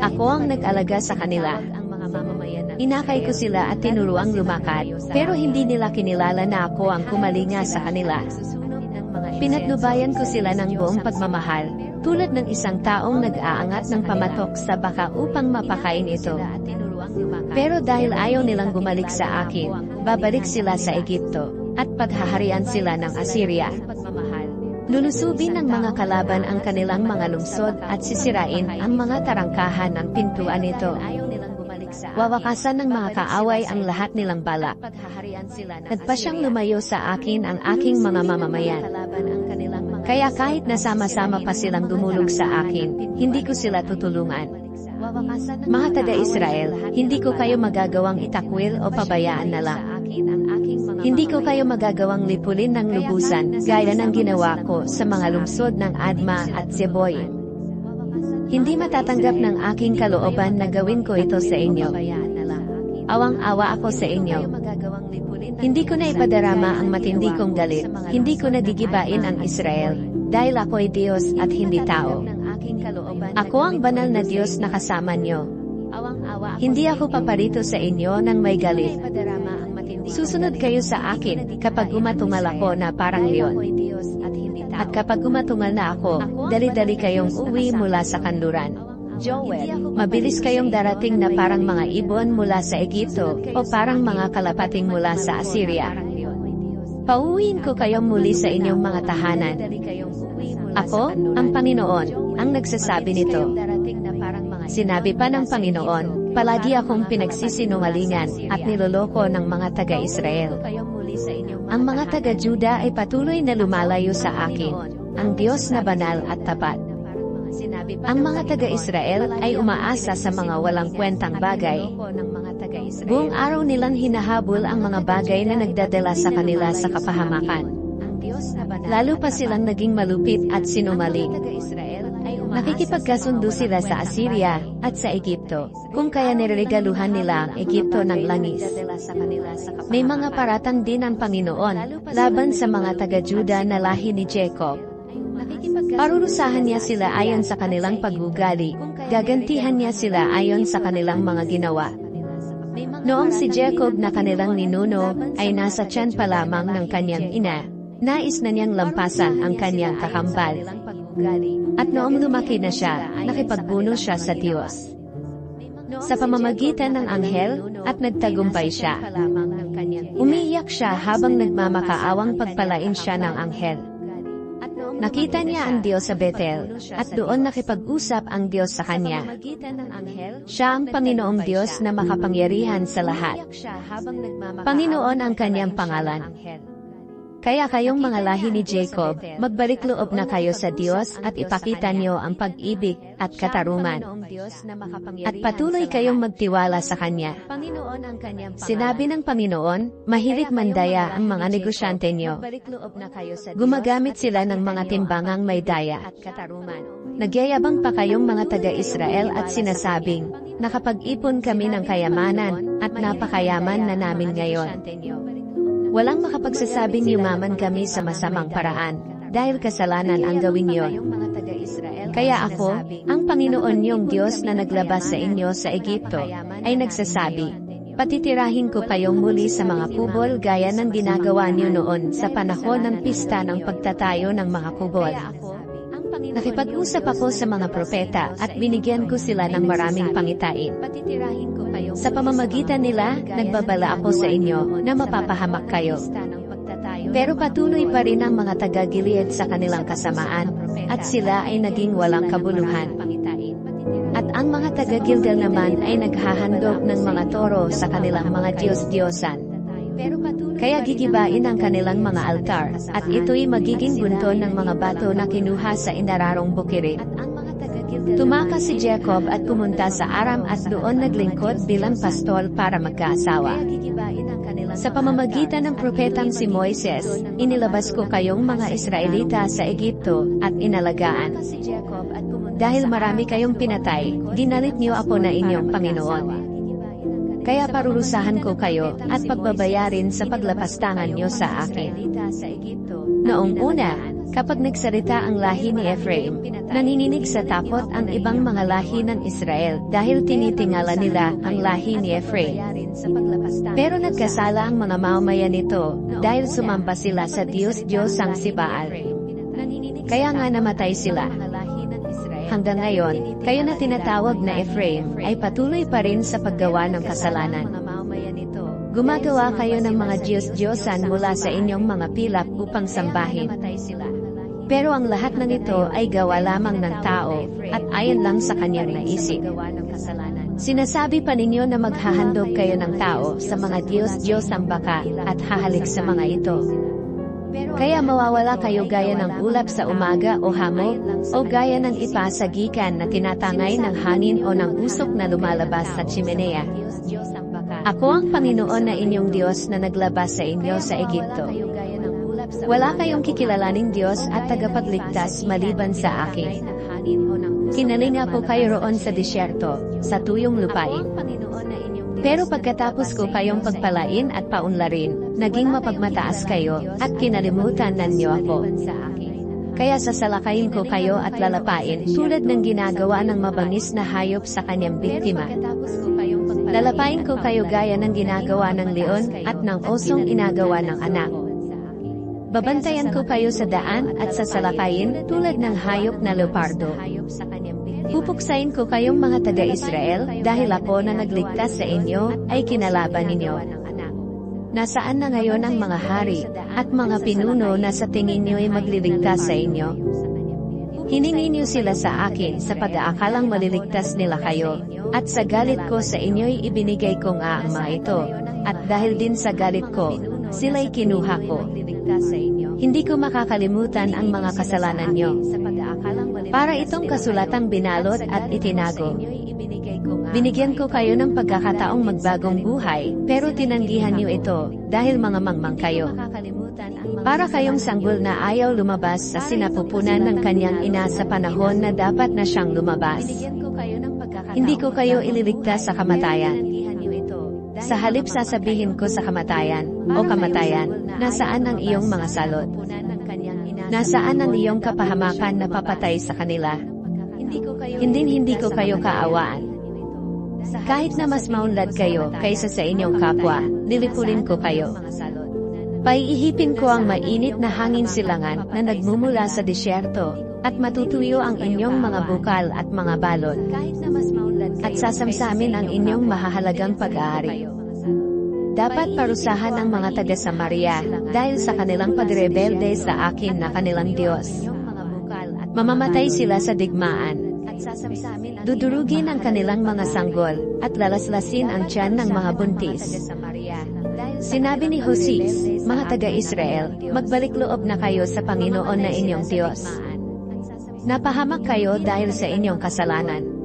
Ako ang nag-alaga sa kanila. Inakay ko sila at tinuruang lumakad, pero hindi nila kinilala na ako ang kumalinga sa kanila. Pinatnubayan ko sila ng buong pagmamahal, tulad ng isang taong nag-aangat ng pamatok sa baka upang mapakain ito. Pero dahil ayaw nilang bumalik sa akin, babalik sila sa Egipto, at paghaharian sila ng Assyria. Lulusubin ng mga kalaban ang kanilang mga lungsod at sisirain ang mga tarangkahan ng pintuan nito. Wawakasan ng mga kaaway ang lahat nilang balak. Nagpa siyang lumayo sa akin ang aking mga mamamayan. Kaya kahit nasama-sama pa silang dumulog sa akin, hindi ko sila tutulungan. Mga taga-Israel, hindi ko kayo magagawang itakwil o pabayaan na lang. Hindi ko kayo magagawang lipulin ng lubusan, gaya ng ginawa ko sa mga lungsod ng Adma at Zeboim. Hindi matatanggap ng aking kalooban na gawin ko ito sa inyo. Awang-awa ako sa inyo. Hindi ko na ipadarama ang matindi kong galit, hindi ko na gigibain ang Israel, dahil ako ay Diyos at hindi tao. Ako ang banal na Diyos na kasama niyo. Hindi ako paparito sa inyo ng may galit. Susunod kayo sa akin, kapag umatungal ako na parang leon. At kapag umatungal na ako, dali-dali kayong uwi mula sa kanluran. Mabilis kayong darating na parang mga ibon mula sa Egipto, o parang mga kalapating mula sa Assyria. Pauwiin ko kayong muli sa inyong mga tahanan. Ako, ang Panginoon, ang nagsasabi nito. Sinabi pa ng Panginoon, palagi akong pinagsisinungalingan at niloloko ng mga taga-Israel. Ang mga taga-Juda ay patuloy na lumalayo sa akin, ang Diyos na banal at tapat. Ang mga taga-Israel ay umaasa sa mga walang kwentang bagay. Buong araw nilang hinahabol ang mga bagay na nagdadala sa kanila sa kapahamakan. Lalo pa silang naging malupit at sinungaling. Nakikipagkasundo sila sa Assyria at sa Egipto, kung kaya niregaluhan nila ang Egipto ng langis. May mga paratang din ang Panginoon laban sa mga taga-Juda na lahi ni Jacob. Parurusahan niya sila ayon sa kanilang pag-ugali, gagantihan niya sila ayon sa kanilang mga ginawa. Noong si Jacob na kanilang ninuno ay nasa tiyan pa lamang ng kanyang ina, nais na niyang lampasan ang kanyang kakambal. At noong lumaki na siya, nakipagbuno siya sa Diyos sa pamamagitan ng anghel, at nagtagumpay siya. Umiiyak siya habang nagmamakaawang pagpalain siya ng anghel. Nakita niya ang Diyos sa Bethel, at doon nakipag-usap ang Diyos sa kanya. Siya ang Panginoong Diyos na makapangyarihan sa lahat. Panginoon ang kanyang pangalan. Kaya kayong mga lahi ni Jacob, magbalik loob na kayo sa Diyos at ipakita niyo ang pag-ibig at katarungan. At patuloy kayong magtiwala sa Kanya. Sinabi ng Panginoon, mahilig mandaya ang mga negosyante niyo. Gumagamit sila ng mga timbangang may daya. Nagyayabang pa kayong mga taga-Israel at sinasabing, nakapag-ipon kami ng kayamanan, at napakayaman na namin ngayon. Walang makapagsasabing yumaman kami sa masamang paraan, dahil kasalanan ang gawin niyo. Kaya ako, ang Panginoon niyong Diyos na naglabas sa inyo sa Egipto, ay nagsasabi, patitirahin ko kayong muli sa mga kubol gaya ng ginagawa niyo noon sa panahon ng pista ng pagtatayo ng mga kubol. Nakipag-usap ako sa mga propeta at binigyan ko sila ng maraming pangitain. Sa pamamagitan nila, nagbabala ako sa inyo na mapapahamak kayo. Pero patuloy pa rin ang mga taga-Gilead sa kanilang kasamaan, at sila ay naging walang kabuluhan. At ang mga taga-Gilgal naman ay naghahandog ng mga toro sa kanilang mga Diyos-Diyosan. Kaya gigibain ang kanilang mga altar, at ito'y magiging bunton ng mga bato na kinuha sa inararong bukirin. Tumakas si Jacob at pumunta sa Aram at doon naglingkod bilang pastol para magkaasawa. Sa pamamagitan ng propetang si Moises, inilabas ko kayong mga Israelita sa Egipto, at inalagaan. Dahil marami kayong pinatay, ginalit niyo ako na inyong Panginoon. Kaya parurusahan ko kayo, at pagbabayarin sa paglapastangan niyo sa akin. Noong una, kapag nagsalita ang lahi ni Ephraim, nanginginig sa takot ang ibang mga lahi ng Israel dahil tinitingala nila ang lahi ni Ephraim. Pero nagkasala ang mga mamamayan nito, dahil sumamba sila sa Diyos-Diyosang si Baal. Kaya nga namatay sila. Hanggang ngayon, kayo na tinatawag na Ephraim, ay patuloy pa rin sa paggawa ng kasalanan. Gumagawa kayo ng mga Diyos-Diyosan mula sa inyong mga pilak upang sambahin. Pero ang lahat ng ito ay gawa lamang ng tao, at ayon lang sa kanyang naisip. Sinasabi pa ninyo na maghahandog kayo ng tao sa mga Diyos-Diyosang baka, at hahalik sa mga ito. Kaya mawawala kayo gaya ng ulap sa umaga o hamog, o gaya ng ipasagikan na tinatangay ng hangin o ng usok na lumalabas sa chimenea. Ako ang Panginoon na inyong Diyos na naglabas sa inyo sa Egipto. Wala kayong kikilalaning Diyos at tagapagligtas maliban sa akin. Kinalinga ko kayo roon sa disyerto, sa tuyong lupain. Pero pagkatapos ko kayong pagpalain at paunlarin, naging mapagmataas kayo, at kinalimutan ninyo ako. Kaya sasalakayin ko kayo at lalapain, tulad ng ginagawa ng mabangis na hayop sa kanyang biktima. Lalapain ko kayo gaya ng ginagawa ng leon, at ng osong inagawa ng anak. Babantayan ko kayo sa daan at sasalakayin, tulad ng hayop na leopardo. Pupuksain ko kayong mga taga-Israel, dahil ako na nagligtas sa inyo, ay kinalaban ninyo. Nasaan na ngayon ang mga hari, at mga pinuno na sa tingin niyo ay magliligtas sa inyo? Hiningi niyo sila sa akin sa pag-aakalang maliligtas nila kayo, at sa galit ko sa inyo'y ibinigay ko nga ang mga ito, at dahil din sa galit ko, sila'y kinuha ko. Hindi ko makakalimutan ang mga kasalanan niyo. Para itong kasulatang binalot at itinago. Binigyan ko kayo ng pagkakataong magbagong buhay, pero tinanggihan niyo ito, dahil mga mangmang kayo. Para kayong sanggol na ayaw lumabas sa sinapupunan ng kanyang ina sa panahon na dapat na siyang lumabas. Hindi ko kayo ililigtas sa kamatayan. Sa halip sasabihin ko sa kamatayan, o kamatayan, nasaan ang iyong mga salot? Nasaan ang iyong kapahamakan na papatay sa kanila? Hindi ko kayo kaawaan. Kahit na mas maunlad kayo kaysa sa inyong kapwa, lilipulin ko kayo. Paiihipin ko ang mainit na hangin silangan na nagmumula sa disyerto, At matutuyo ang inyong mga bukal at mga balon. At sasamsamin ang inyong mahahalagang pag-aari. Dapat parusahan ang mga taga-Samaria dahil sa kanilang pagrebelde sa akin na kanilang Diyos. Mamamatay sila sa digmaan. Dudurugin ang kanilang mga sanggol at lalaslasin ang tiyan ng mga buntis. Sinabi ni Hoses, mga taga-Israel, magbalik loob na kayo sa Panginoon na inyong Diyos. Napahamak kayo dahil sa inyong kasalanan.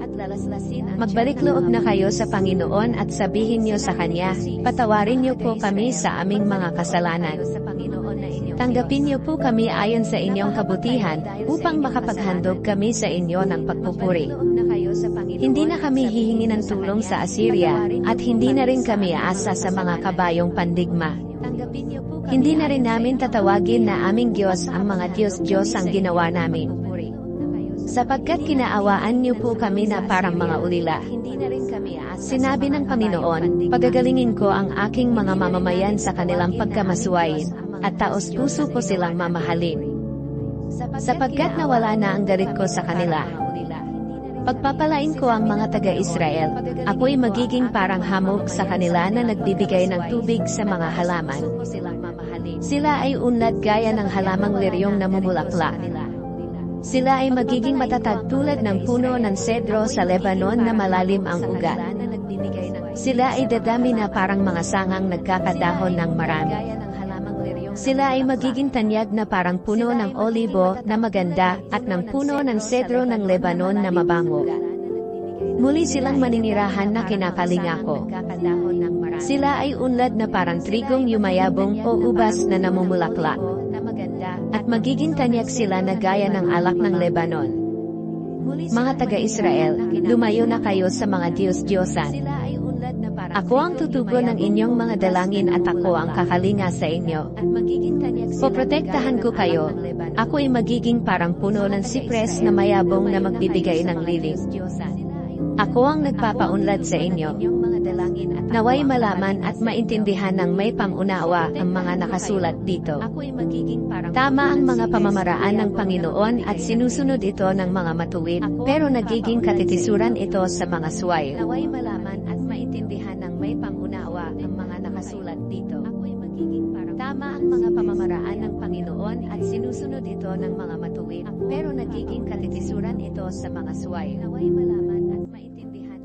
Magbalik loob na kayo sa Panginoon at sabihin niyo sa Kanya, patawarin niyo po kami sa aming mga kasalanan. Tanggapin niyo po kami ayon sa inyong kabutihan, upang makapaghandog kami sa inyo ng pagpupuri. Hindi na kami hihingi ng tulong sa Assyria, at hindi na rin kami aasa sa mga kabayong pandigma. Hindi na rin namin tatawagin na aming Diyos ang mga Diyos-Diyos ang ginawa namin. Sapagkat kinaawaan niyo po kami na parang mga ulila. Sinabi ng Panginoon, pagagalingin ko ang aking mga mamamayan sa kanilang pagkamasuwain, at taos-puso ko silang mamahalin. Sapagkat nawala na ang galit ko sa kanila. Pagpapalain ko ang mga taga-Israel, ako'y magiging parang hamog sa kanila na nagbibigay ng tubig sa mga halaman. Sila ay unlad gaya ng halamang liryong namumulaklak. Sila ay magiging matatag tulad ng puno ng sedro sa Lebanon na malalim ang ugat. Sila ay dadami na parang mga sangang nagkakadahon ng marami. Sila ay magiging tanyag na parang puno ng olibo na maganda at ng puno ng sedro ng Lebanon na mabango. Muli silang maninirahan na kinakalinga ko. Sila ay unlad na parang trigong yumayabong o ubas na namumulaklak. At magiging tanyag sila na gaya ng alak ng Lebanon. Mga taga-Israel, lumayo na kayo sa mga Diyos-Diyosan. Ako ang tutugon ng inyong mga dalangin at ako ang kakalinga sa inyo. Poprotektahan ko kayo. Ako ay magiging parang puno ng sipres na mayabong na magbibigay ng lilim. Ako ang nagpapaunlad sa inyo. Naway malaman at maintindihan ng may pangunawa ang mga nakasulat dito. Tama ang mga pamamaraan ng Panginoon at sinusunod ito ng mga matuwid, pero nagiging katikisuran ito sa mga suway. Naway malaman at maintindihan ng may pangunawa ang mga nakasulat dito. Tama ang mga pamamaraan ng Panginoon at sinusunod ito ng mga matuwid, pero nagiging katikisuran ito sa mga suway. Naway malaman at maintindihan.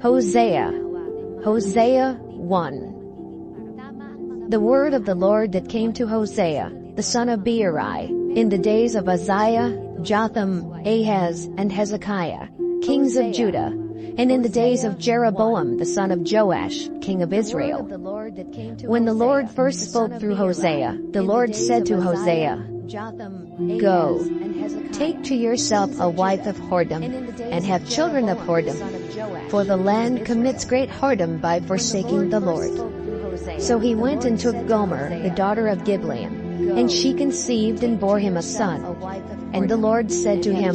Hosea 1. The word of the Lord that came to Hosea, the son of Beeri, in the days of Uzziah, Jotham, Ahaz, and Hezekiah, kings of Judah, and in the days of Jeroboam the son of Joash, king of Israel. When the Lord first spoke through Hosea, the Lord said to Hosea, Go, take to yourself a wife of whoredom, and have children of whoredom, for the land commits great whoredom by forsaking the Lord. So he went and took Gomer, the daughter of Gibeon, and she conceived and bore him a son. And the Lord said to him,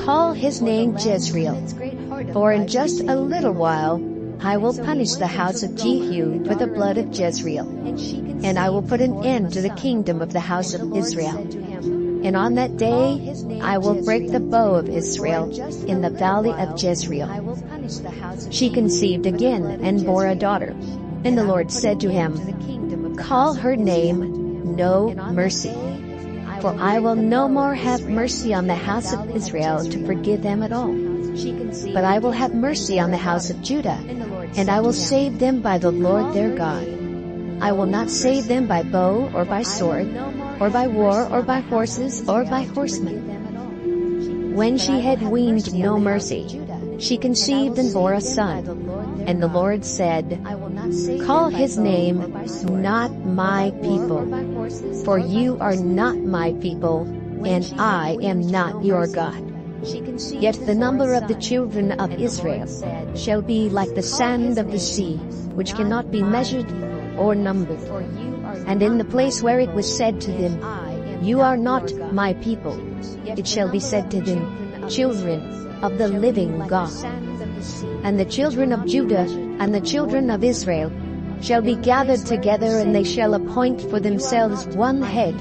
Call his name Jezreel, for in just a little while I will punish the house of Jehu for the blood of Jezreel, and I will put an end to the kingdom of the house of Israel. And on that day I will break the bow of Israel in the valley of Jezreel. She conceived again and bore a daughter. And the Lord said to him, Call her name No Mercy, for I will no more have mercy on the house of Israel to forgive them at all. But I will have mercy on the house of Judah, and I will save them by the Lord their God. I will not save them by bow or by sword, or by war or by horses or by horsemen. When she had weaned no mercy, she conceived and bore a son. And the Lord said, Call his name Not My People, for you are not my people, and I am not your God. Yet the number of the children of Israel shall be like the sand of the sea, which cannot be measured or numbered. And in the place where it was said to them, You are not my people, it shall be said to them, Children of the living God. And the children of Judah and the children of Israel shall be gathered together, and they shall appoint for themselves one head,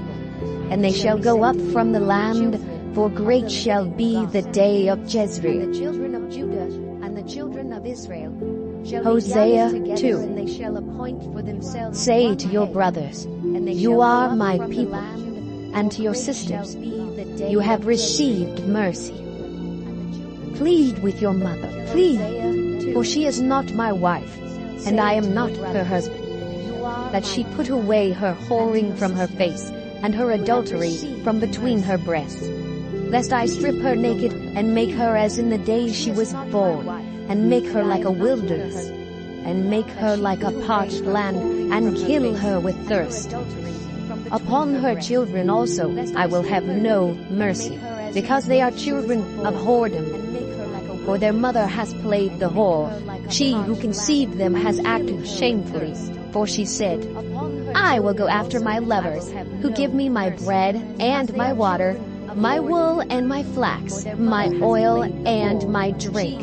and they shall go up from the land For great shall be the day of Jezreel. The children of Judah and the children of Israel shall Hosea be gathered 2. together, and they shall appoint for themselves Say one to your head, brothers, and they you shall are go up my from the people, land, and for to your great sisters, shall be the day you have of received mercy. Plead with your mother, plead, for she is not my wife, and I am not her husband, that she put away her whoring from her face, and her adultery from between her breasts, lest I strip her naked, and make her as in the day she was born, and make her like a wilderness, and make her like a parched land, and kill her with thirst. Upon her children also I will have no mercy, because they are children of whoredom. For their mother has played the whore. She who conceived them has acted shamefully. For she said, I will go after my lovers, who give me my bread and my water, my wool and my flax, my oil and my drink.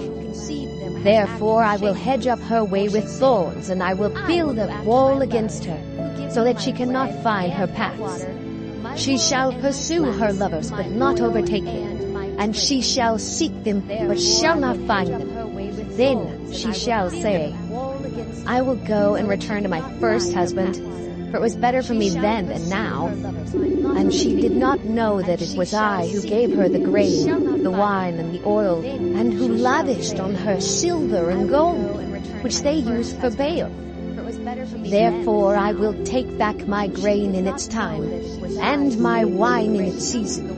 Therefore I will hedge up her way with thorns, and I will build a wall against her, so that she cannot find her paths. She shall pursue her lovers, but not overtake them. And she shall seek them, but shall not find them. Then she shall say, I will go and return to my first husband, for it was better for me then than now. And she did not know that it was I who gave her the grain, the wine, and the oil, and who lavished on her silver and gold, which they used for Baal. Therefore I will take back my grain in its time, and my wine in its season.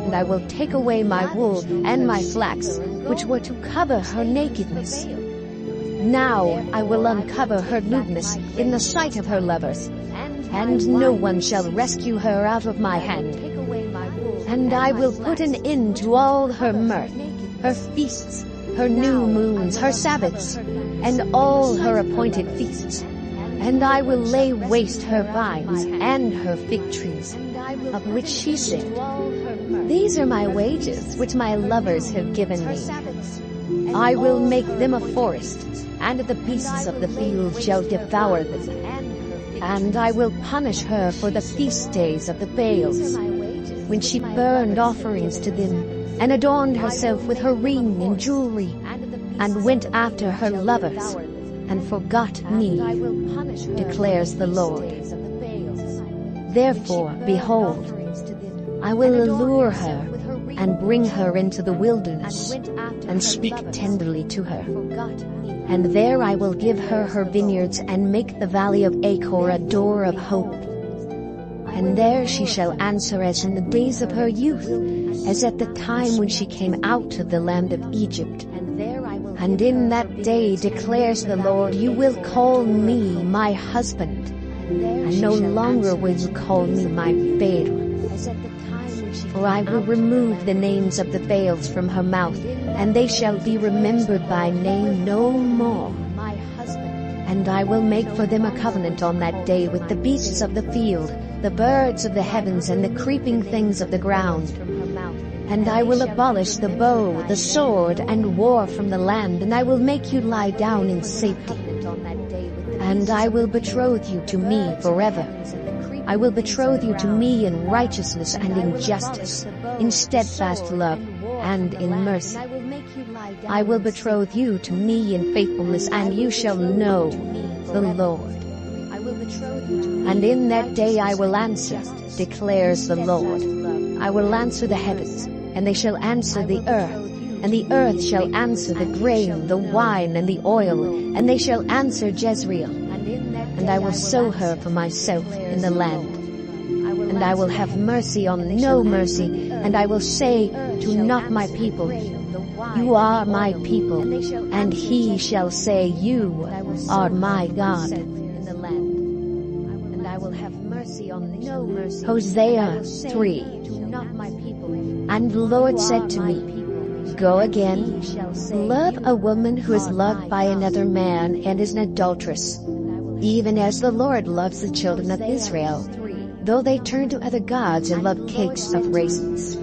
And I will take away my wool and my flax, which were to cover her nakedness. Now I will uncover her lewdness in the sight of her lovers, and no one shall rescue her out of my hand. And I will put an end to all her mirth, her feasts, her new moons, her Sabbaths, and all her appointed feasts. And I will lay waste her vines and her fig trees, of which she said, These are my wages, which my lovers have given me. I will make them a forest, and the beasts of the field shall devour them. And I will punish her for the feast days of the Baals, when she burned offerings to them, and adorned herself with her ring and jewelry, and went after her lovers, and forgot me, declares the Lord. Therefore, behold, I will allure her, and bring her into the wilderness, and speak tenderly to her. And there I will give her her vineyards, and make the valley of Achor a door of hope. And there she shall answer as in the days of her youth, as at the time when she came out of the land of Egypt. And in that day, declares the Lord, you will call me my husband, and no longer will you call me my Baal. For I will remove the names of the Baals from her mouth, and they shall be remembered by name no more. And I will make for them a covenant on that day with the beasts of the field, the birds of the heavens, and the creeping things of the ground. And I will abolish the bow, the sword, and war from the land, and I will make you lie down in safety. And I will betroth you to me forever. I will betroth you to me in righteousness and in justice, in steadfast love and in mercy. I will betroth you to me in faithfulness, and you shall know the Lord. And in that day I will answer, declares the Lord. I will answer the heavens, and they shall answer the earth, and the earth shall answer the grain, the wine, and the oil, and they shall answer Jezreel. And I will sow her for myself in the land. And I will have mercy on no mercy, and I will say to not my people, you are my people, and he shall say, you are my God. And I will have mercy on no mercy. Hosea 3. And the Lord said to me, go again, love a woman who is loved by another man and is an adulteress, even as the Lord loves the children of Israel, though they turn to other gods and love cakes of raisins.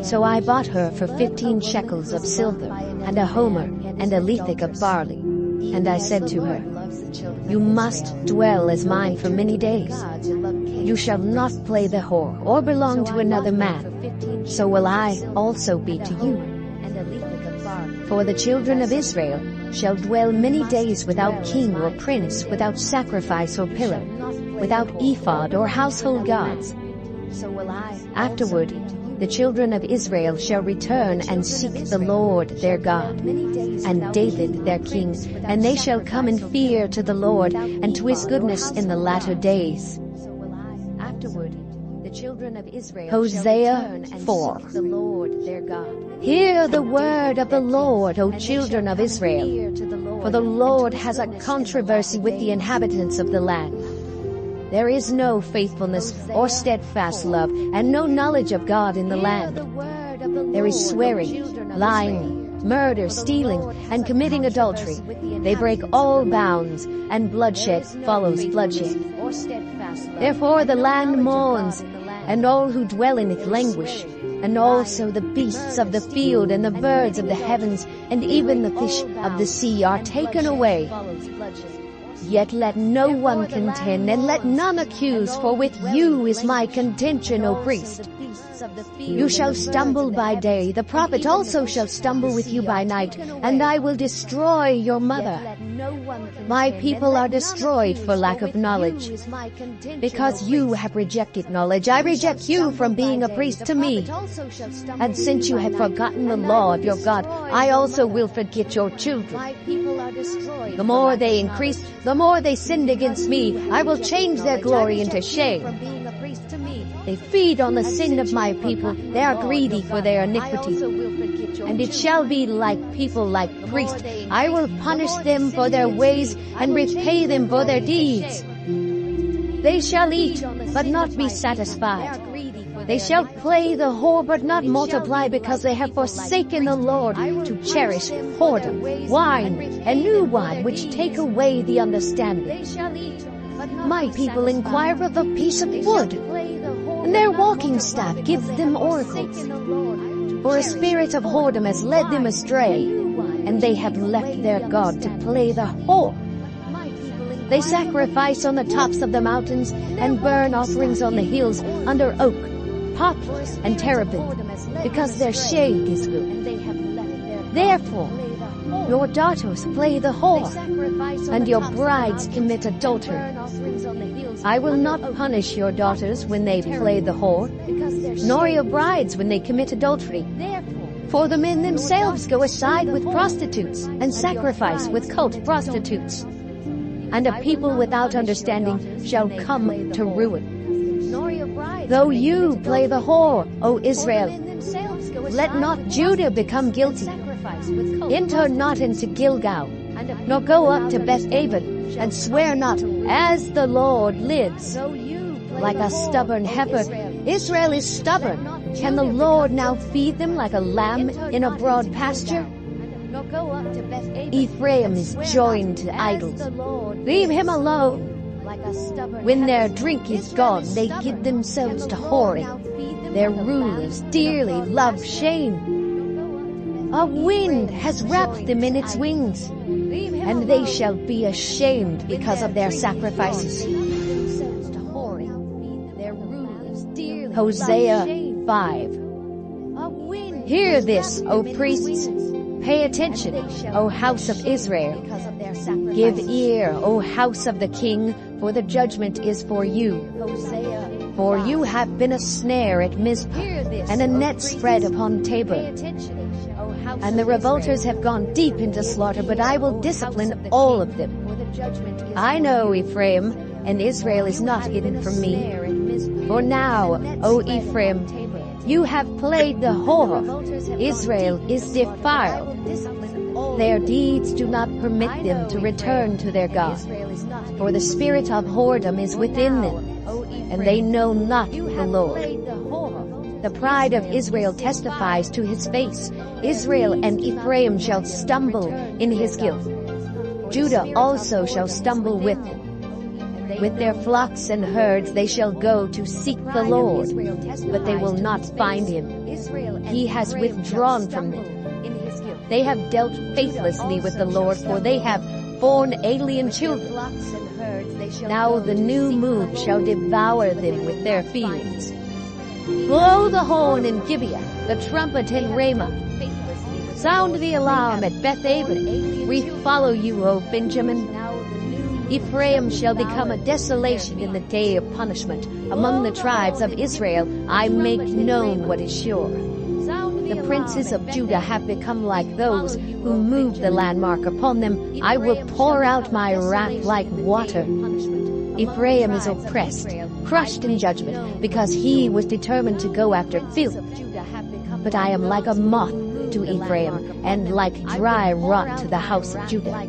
So I bought her for 15 shekels of silver, and a homer, and a lethek of barley. And I said to her, you must dwell as mine for many days. You shall not play the whore, or belong to another man. so will I also be to you. And a leaf of bark. For the children of Israel shall dwell many days without king or prince, without sacrifice or pillar, without ephod or household gods. So will I. Afterward, the children of Israel shall return and seek the Lord their God, and David their king, and they shall come in fear to the Lord and to his goodness in the latter days. So will I. Afterward, the children of Israel Hosea shall return and 4. seek the Lord their God. Hear the word of the Lord, O And they children shall of come in Israel. fear to the Lord For the and Lord to his has a goodness in the controversy latter with the days. inhabitants of the land. There is no faithfulness or steadfast love, and no knowledge of God in the land. There is swearing, lying, murder, stealing, and committing adultery. They break all bounds, and bloodshed follows bloodshed. Therefore the land mourns, and all who dwell in it languish, and also the beasts of the field and the birds of the heavens, and even the fish of the sea are taken away. Yet let no one contend, and let none accuse, for with you is my contention, O priest. You shall stumble by day, the prophet also shall stumble with you by night, and I will destroy your mother. My people are destroyed for lack of knowledge. Because you have rejected knowledge, I reject you from being a priest to me. And since you have forgotten the law of your God, I also will forget your children. The more they increase, the more they sinned against me. I will change their glory into shame. They feed on the sin of my people. They are greedy for their iniquity. And it shall be like people like priests. I will punish them for their ways and repay them for their deeds. They shall eat, but not be satisfied. They shall play the whore, but not multiply, because they have forsaken the Lord to cherish whoredom, wine, and new wine, which take away the understanding. My people inquire of a piece of wood, and their walking staff gives them oracles. For a spirit of whoredom has led them astray, and they have left their God to play the whore. They sacrifice on the tops of the mountains, and burn offerings on the hills, under oak, poplars, and terebinth, because their shade is good. Therefore, your daughters play the whore, and your brides commit adultery. I will not punish your daughters when they play the whore, nor your brides when they commit adultery. For the men themselves go aside with prostitutes, and sacrifice with cult prostitutes. And a people without understanding shall come to ruin. Though you play the whore, O Israel, let not Judah become guilty. Enter not into Gilgal, nor go up to Beth-aven, and swear not, as the Lord lives. Like a stubborn heifer, Israel is stubborn. Can the Lord now feed them like a lamb in a broad pasture? Ephraim is joined to idols. Leave him alone. When their drink is gone, they give themselves to whoring. Their rulers dearly love shame. A wind has wrapped them in its wings, and they shall be ashamed because of their sacrifices. Hosea 5. Hear this, O priests. Pay attention, O house of Israel. Give ear, O house of the king, for the judgment is for you. For you have been a snare at Mizpah, and a net spread upon Tabor. And the revolters have gone deep into slaughter, but I will discipline all of them. I know Ephraim, and Israel is not hidden from me. For now, O Ephraim, you have played the whore. Israel is defiled. Their deeds do not permit them to return to their God. For the spirit of whoredom is within them, and they know not the Lord. The pride of Israel testifies to his face. Israel and Ephraim shall stumble in his guilt. Judah also shall stumble with him. With their flocks and herds they shall go to seek the Lord, but they will not find him. He has withdrawn from them. They have dealt faithlessly with the Lord, for they have borne alien children. Now the new moon shall devour them with their fields. Blow the horn in Gibeah, the trumpet in Ramah. Sound the alarm at Beth-aven. We follow you, O Benjamin. Ephraim shall become a desolation in the day of punishment. Among the tribes of Israel I make known what is sure. The princes of Judah have become like those who move the landmark upon them. I will pour out my wrath like water. Ephraim is oppressed, crushed in judgment, because he was determined to go after filth. But I am like a moth to Ephraim, and like dry rock to the house of Judah.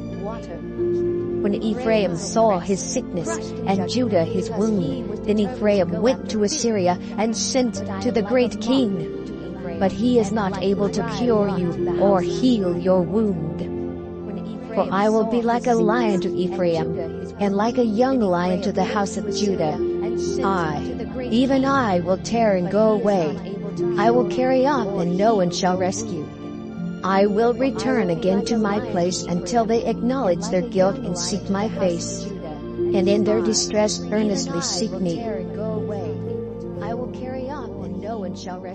When Ephraim saw his sickness, and Judah his wound, then Ephraim went to Assyria and sent to the great king. But he is not able to cure you or heal your wound. For I will be like a lion to Ephraim, and like a young lion to the house of Judah. Even I, will tear and go away. I will carry off, and no one shall rescue. I will return again to my place until they acknowledge their guilt and seek my face, and in their distress earnestly seek me.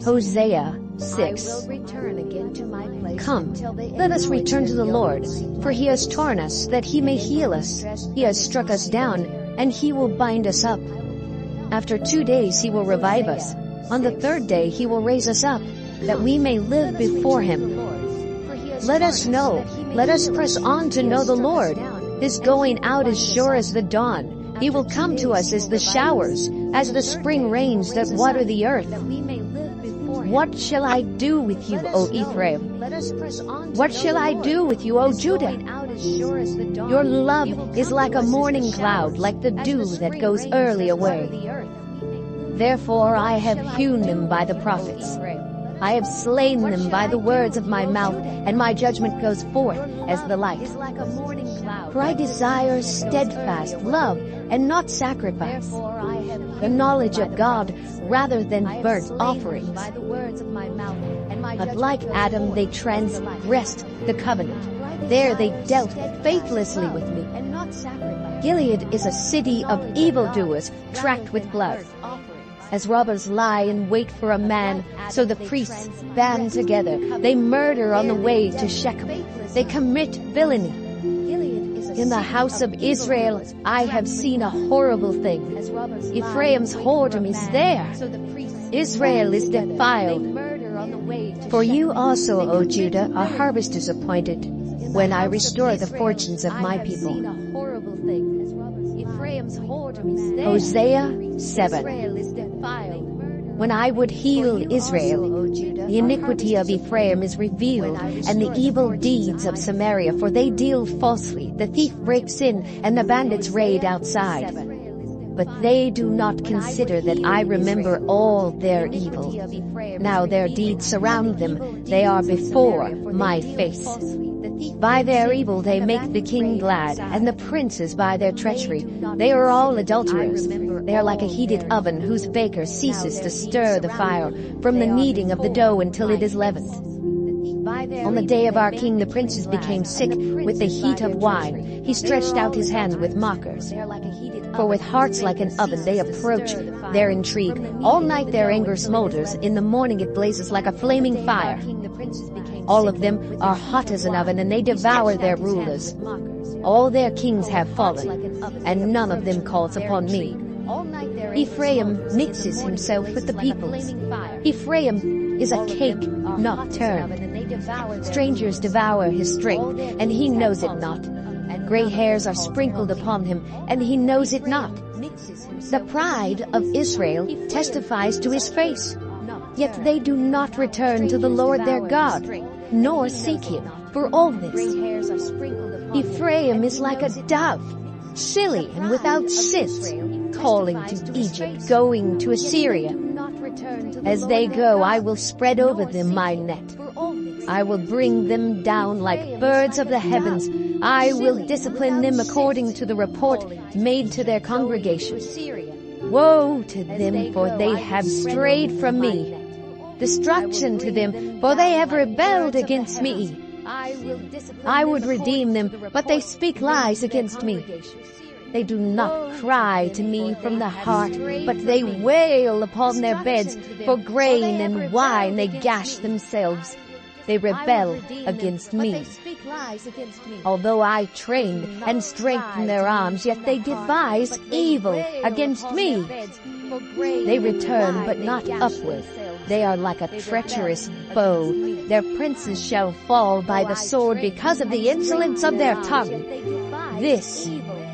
Hosea 6. Come, let us return to the Lord, for he has torn us, that he may heal us. He has struck us down, and he will bind us up. After 2 days he will revive us. On the third day he will raise us up, that we may live before him. Let us know, let us press on to know the Lord. His going out is sure as the dawn. He will come to us as the showers, as the spring rains that water the earth. What shall I do with you, O Ephraim? What shall I do with you, O Judah? Your love is like a morning cloud, like the dew that goes early away. Therefore I have hewn them by the prophets. I have slain them by the words of my mouth, and my judgment goes forth as the light. For I desire steadfast love and not sacrifice, the knowledge of God rather than burnt offerings. But like Adam they transgressed the covenant. There they dealt faithlessly with me. Gilead is a city of evildoers tracked with blood. As robbers lie in wait for a man, so the priests band together. They murder on the way to Shechem. They commit villainy. In the house of Israel I have seen a horrible thing. Ephraim's whoredom is there. Israel is defiled. For you also, O Judah, a harvest is appointed, when I restore the fortunes of my people. Hosea 7. When I would heal Israel, the iniquity of Ephraim is revealed, and the evil deeds of Samaria, for they deal falsely. The thief breaks in, and the bandits raid outside. But they do not consider that I remember all their evil. Now their deeds surround them, they are before my face. By their evil they make the king glad, and the princes by their treachery. They are all adulterers. They are like a heated oven whose baker ceases to stir the fire from the kneading of the dough until it is leavened. On the day of our king the princes became sick with the heat of wine. He stretched out his hand with mockers. For with hearts like an oven they approach their intrigue. All night their anger smolders, in the morning it blazes like a flaming fire. All of them are hot as an oven, and they devour their rulers. All their kings have fallen, and none of them calls upon me. Ephraim mixes himself with the peoples. Ephraim is a cake not turned. Strangers devour his strength, and he knows it not. Gray hairs are sprinkled upon him, and he knows it not. The pride of Israel testifies to his face. Yet they do not return to the Lord their God, nor seek him for all this. Ephraim is like a dove, silly and without sense, calling to Egypt, going to Assyria. As they go, I will spread over them my net. I will bring them down like birds of the heavens. I will discipline them according to the report made to their congregation. Woe to them, for they have strayed from me. Destruction to them, for they have rebelled against me. I would redeem them, but they speak lies against me. They do not cry to me from the heart, but they wail upon their beds. For grain and wine they gash themselves. They rebel against me. Although I trained and strengthened their arms, yet they devise evil against me. They return, but not upward. They are like a treacherous bow. Their princes shall fall by the sword because of the insolence of their tongue. This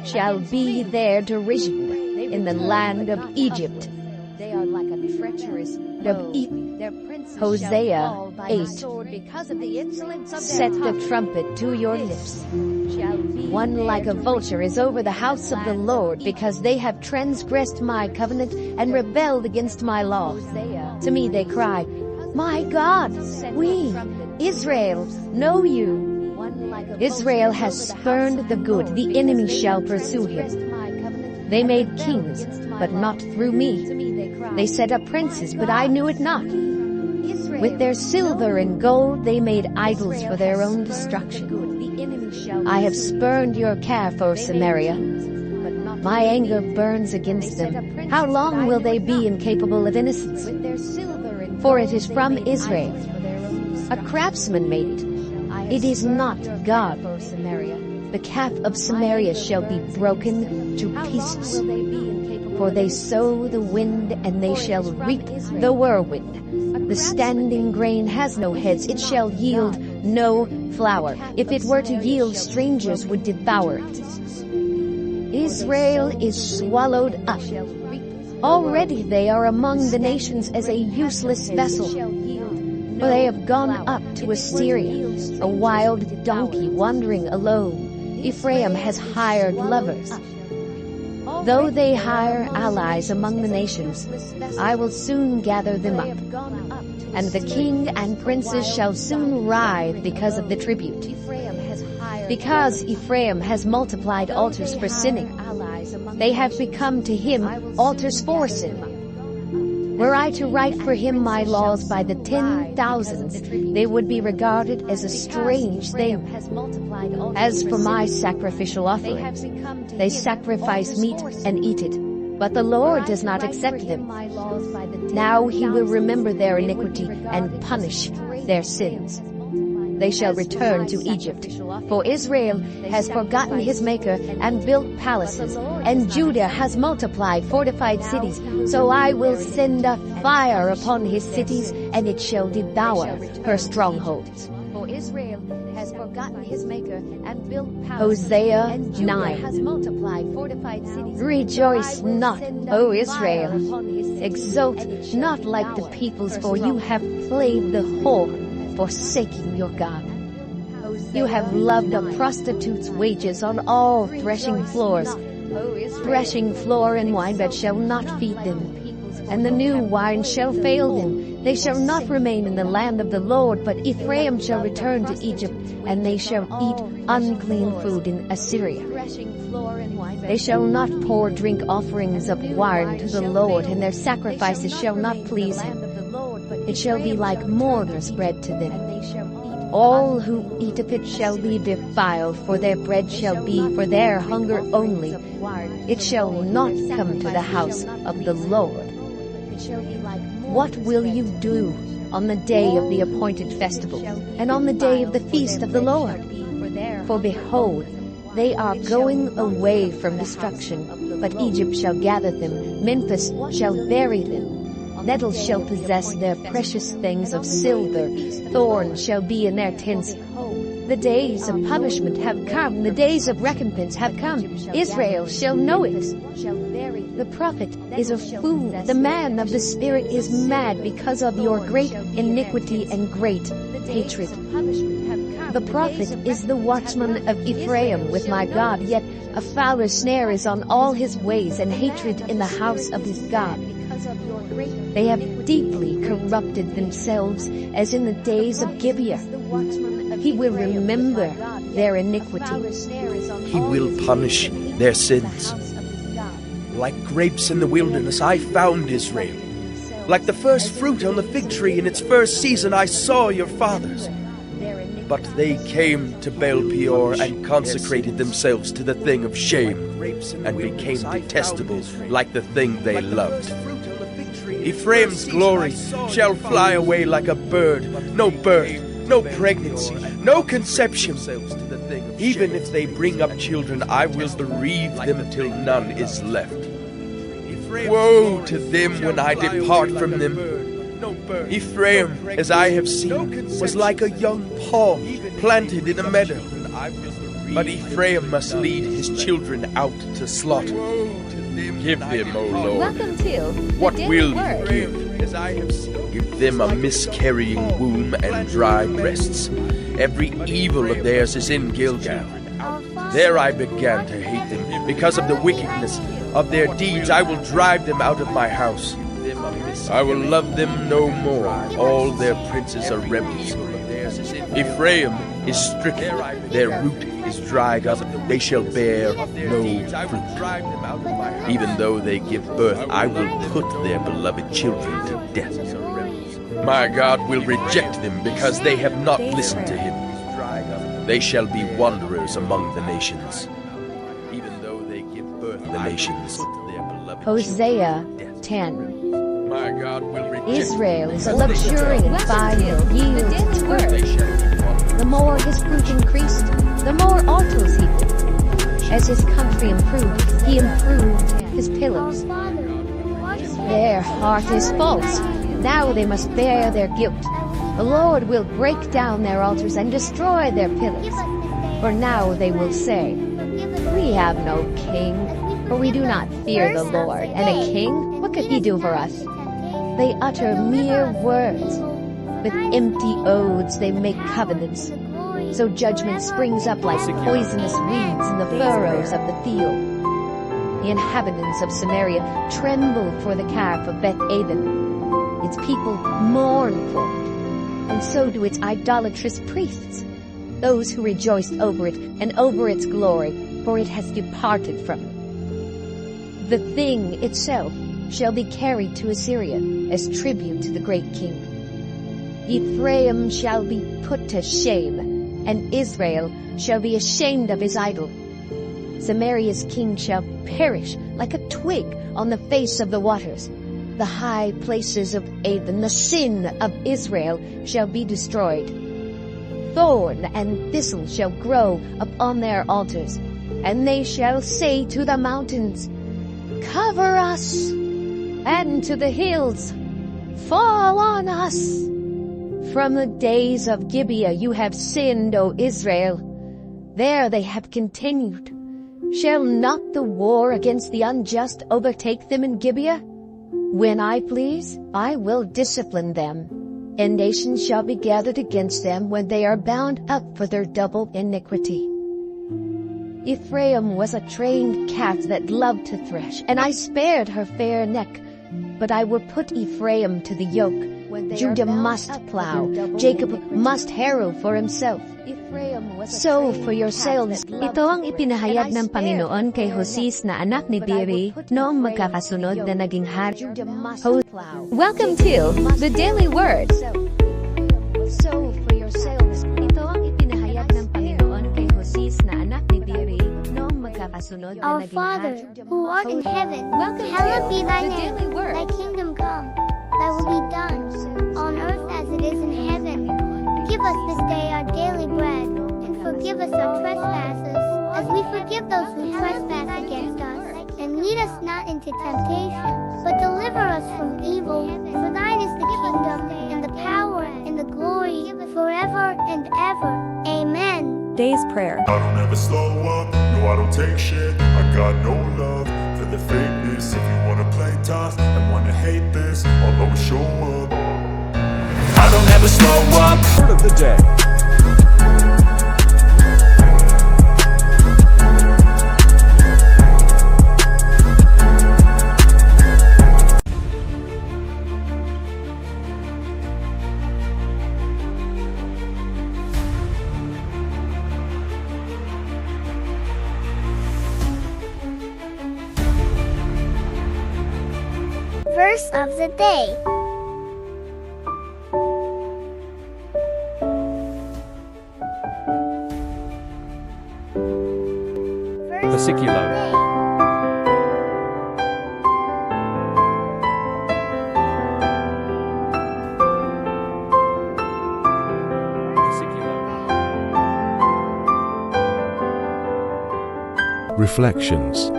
shall be their derision in the land of Egypt. They are like a treacherous bow. Their princes Hosea shall fall by the 8. sword because of the insolence of Set their the tongue. trumpet to your lips. Shall be One their like a vulture is over the house of the Lord, because they have transgressed my covenant and rebelled against my law. To me they cry, My God, we, Israel, know you. Israel has spurned the good, the enemy shall pursue him. They made kings, but not through me. They set up princes, but I knew it not. With their silver and gold they made idols for their own destruction. I have spurned your calf, O Samaria. My anger burns against them. How long will they be incapable of innocence? For it is from Israel. A craftsman made it. It is not God. The calf of Samaria shall be broken to pieces. For they sow the wind, and they shall reap the whirlwind. The standing grain has no heads, it shall yield no flour. If it were to yield, strangers would devour it. Israel is swallowed up. Already they are among the nations as a useless vessel. For they have gone up to Assyria, a wild donkey wandering alone. Ephraim has hired lovers. Though they hire allies among the nations, I will soon gather them up. And the king and princes shall soon writhe because of the tribute. Because Ephraim has multiplied altars for sinning, they have become to him altars for sin. Were I to write for him my laws by the 10,000s, they would be regarded as a strange thing. As for my sacrificial offerings, they sacrifice meat and eat it, but the Lord does not accept them. Now he will remember their iniquity and punish their sins. They shall return to Egypt, for Israel has forgotten his Maker and built palaces, and Judah has multiplied fortified cities. So I will send a fire upon his cities, and it shall devour her strongholds. For Israel has forgotten his Maker and built palaces. Hosea and Judah 9. has multiplied fortified cities. Rejoice not, O Israel. Exult not like the peoples, for you have played the whore, forsaking your God. You have loved a prostitute's wages on all threshing floors. Threshing floor and winebed shall not feed them, and the new wine shall fail them. They shall not remain in the land of the Lord, but Ephraim shall return to Egypt, and they shall eat unclean food in Assyria. They shall not pour drink offerings of wine to the Lord, and their sacrifices shall not please him. It shall be like mourners' bread to them. All who eat of it shall be defiled, for their bread shall be for their hunger only. It shall not come to the house of the Lord. What will you do on the day of the appointed festival, and on the day of the feast of the Lord? For behold, they are going away from destruction, but Egypt shall gather them, Memphis shall bury them. Nettles shall possess their precious things of silver, thorns shall be in their tents. The days of punishment have come, the days of recompense have come. Israel shall know it. The prophet is a fool, the man of the spirit is mad because of your great iniquity and great hatred. The prophet is the watchman of Ephraim with my God, yet a fowler's snare is on all his ways, and hatred in the house of his God. They have deeply corrupted themselves as in the days of Gibeah. He will remember their iniquity. He will punish their sins. Like grapes in the wilderness, I found Israel. Like the first fruit on the fig tree in its first season, I saw your fathers. But they came to Baal Peor and consecrated themselves to the thing of shame, and became detestable like the thing they loved. Ephraim's glory shall fly away like a bird, no birth, no pregnancy, no conception. Even if they bring up children, I will bereave them till none is left. Woe to them when I depart from them. Ephraim, as I have seen, was like a young palm planted in a meadow. But Ephraim must lead his children out to slaughter. Give them, O Lord, Welcome to what the will Daily you Word. give? Give them a miscarrying womb and dry breasts. Every evil of theirs is in Gilgal. There I began to hate them. Because of the wickedness of their deeds, I will drive them out of my house. I will love them no more. All their princes are rebels. Ephraim is stricken, their root is dried up, they shall bear no fruit. Even though they give birth, I will put their beloved children to death. My God will reject them because they have not listened to him. They shall be wanderers among the nations. Even though they give birth, the nations. Hosea 10. My God will reject Israel is a luxuriant vine that yields its worth. The more his fruit increased, the more altars he built. As his country improved, he improved his pillars. Their heart is false. Now they must bear their guilt. The Lord will break down their altars and destroy their pillars. For now they will say, we have no king, for we do not fear the Lord. And a king, what could he do for us? They utter mere words. With empty oaths they make covenants. So judgment springs up like poisonous weeds in the furrows of the field. The inhabitants of Samaria tremble for the calf of Beth-aven. Its people mourn for it, and so do its idolatrous priests, those who rejoiced over it and over its glory, for it has departed from it. The thing itself shall be carried to Assyria as tribute to the great king. Ephraim shall be put to shame, and Israel shall be ashamed of his idol. Samaria's king shall perish like a twig on the face of the waters. The high places of Avon, the sin of Israel, shall be destroyed. Thorn and thistle shall grow upon their altars, and they shall say to the mountains, cover us, and to the hills, fall on us. From the days of Gibeah you have sinned, O Israel. There they have continued. Shall not the war against the unjust overtake them in Gibeah? When I please, I will discipline them, and nations shall be gathered against them when they are bound up for their double iniquity. Ephraim was a trained cat that loved to thresh, and I spared her fair neck. But I will put Ephraim to the yoke. Judah must plow, Jacob must harrow for himself. Sow for yourselves. Ito ang ipinahayag ng Panginoon kay Hoseas na anak ni Biri noong magkakasunod na naging hari. Welcome to the Daily Word. Sow for yourselves. Ito ang ipinahayag ng Panginoon kay Hoseas na anak ni Biri noong magkakasunod na Our naging Father, hari. who art in heaven, Welcome hallowed to be thy the name. Daily Word. Thy kingdom come, thy will be done, on earth as it is in heaven. Give us this day our daily bread, and forgive us our trespasses, as we forgive those who trespass against us. And lead us not into temptation, but deliver us from evil. For thine is the kingdom, and the power, and the glory, forever and ever. Amen. Day's Prayer. I don't ever slow up, no I don't take shit. I got no love for the fakeness. If you wanna play tough and wanna hate this, I'll always show up. I don't ever slow up. Word of the day. Verse of the day. Versiculo. Reflections.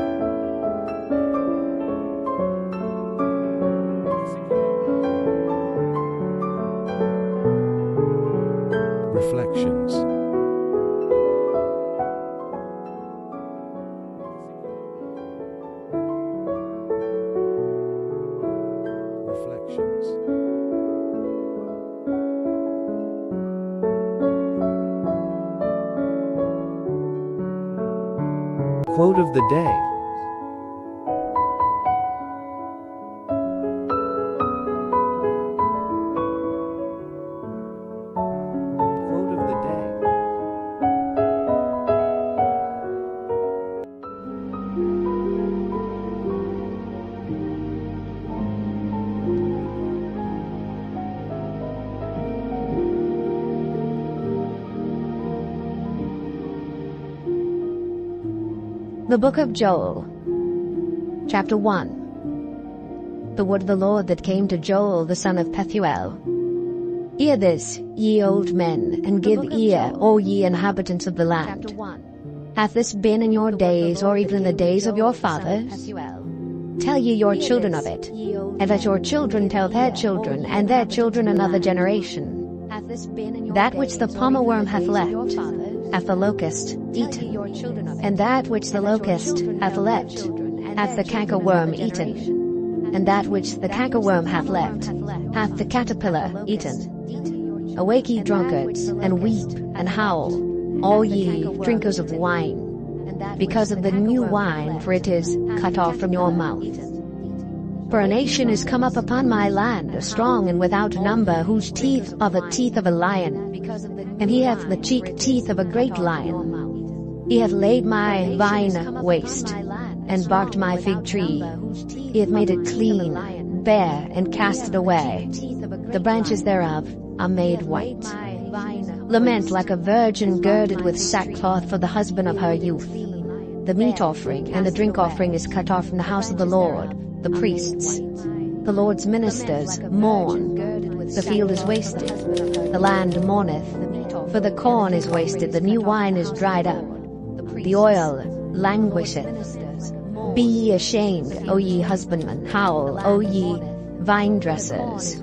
Reflections. Reflections. Quote of the day. Quote of the day. The Book of Joel, Chapter 1. The word of the Lord that came to Joel the son of Pethuel. Hear this, ye old men, and give ear, O ye inhabitants of the land. Hath this been in your days, or even in the days of your fathers? Tell ye your children of it, and let your children tell their children, and their children another generation. That which the palmer worm hath left, hath the locust eaten, and that which the locust hath left, hath the cankerworm eaten, and that which the cankerworm hath left, hath the caterpillar eaten. Awake ye drunkards, and weep, and howl, all ye drinkers of wine, because of the new wine, for it is cut off from your mouth. For a nation is come up upon my land, strong and without number, whose teeth are the teeth of a lion, and he hath the cheek teeth of a great lion. He hath laid my vine waste, and barked my fig tree. He hath made it clean, bare, and cast it away. The branches thereof are made white. Lament like a virgin girded with sackcloth for the husband of her youth. The meat offering and the drink offering is cut off from the house of the Lord, the priests. The Lord's ministers mourn. The field is wasted, the land mourneth, for the corn is wasted, the new wine is dried up, the oil languisheth. Be ye ashamed, O ye husbandmen, howl, O ye vine dressers,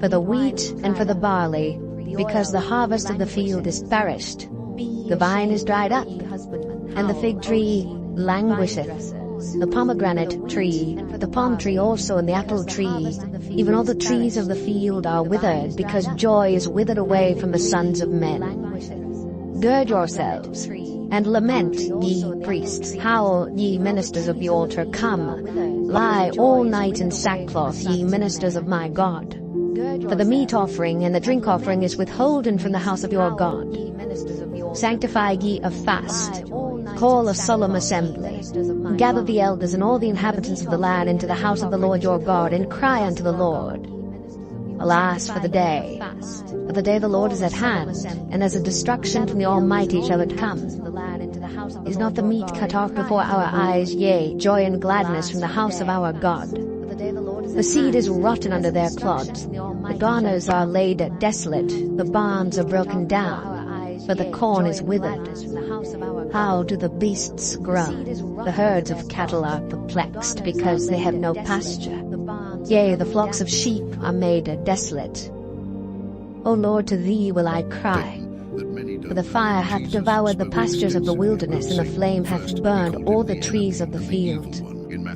for the wheat and for the barley, because the harvest of the field is perished. The vine is dried up, and the fig tree languisheth. The pomegranate tree, the palm tree also, and the apple tree, even all the trees of the field are withered, because joy is withered away from the sons of men. Gird yourselves, and lament, ye priests. Howl, ye ministers of the altar. Come, lie all night in sackcloth, ye ministers of my God. For the meat offering and the drink offering is withholden from the house of your God. Sanctify ye a fast, call a solemn assembly, gather the elders and all the inhabitants of the land into the house of the Lord your God, and cry unto the Lord. Alas for the day the Lord is at hand, and as a destruction from the Almighty shall it come. Is not the meat cut off before our eyes, yea, joy and gladness from the house of our God? The seed is rotten under their clods, the garners are laid desolate, the barns are broken down, for the corn is withered. How do the beasts groan? The herds of cattle are perplexed, because they have no pasture. Yea, the flocks of sheep are made desolate. O Lord, to thee will I cry. For the fire hath devoured the pastures of the wilderness, and the flame hath burned all the trees of the field.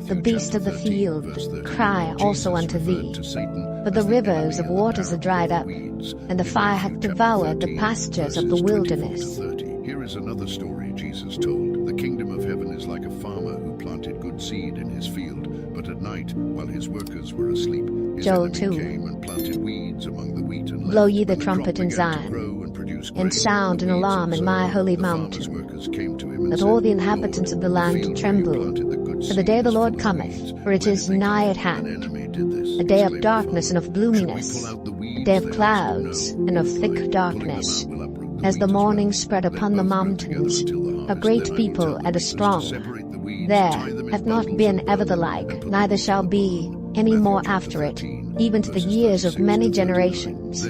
The beasts of the field cry also unto thee. For the rivers of waters are dried up, and the fire hath devoured the pastures of the wilderness. Here is another story Jesus told. The kingdom of heaven is like a farmer who planted good seed in his field, but at night, while his workers were asleep, his Joel enemy 2. came and planted weeds among the wheat and Blow left, ye the and trumpet crop in began to Zion, grow and produce and grain, sound an the weeds alarm in my also. holy The farmer's mountain. workers came to him and Let said, all the "Lord, inhabitants of the the land field where you tremble, planted the good for the day of the seed is Lord full of cometh, weeds. for it When is did they nigh come? at hand. An enemy did this," A day of exclaimed the darkness and farmer. of gloominess, "Shall we pull out the a weeds?" day of They answered, clouds "No." and of Fine. thick Pulling them darkness, out will uproot as the weeds as morning well. spread Let upon the both grow mountains, together until the a harvest. great Then I will people tell the and a reapers to strong, separate There hath not been ever the like, neither shall be any more after it, even to the years of many generations.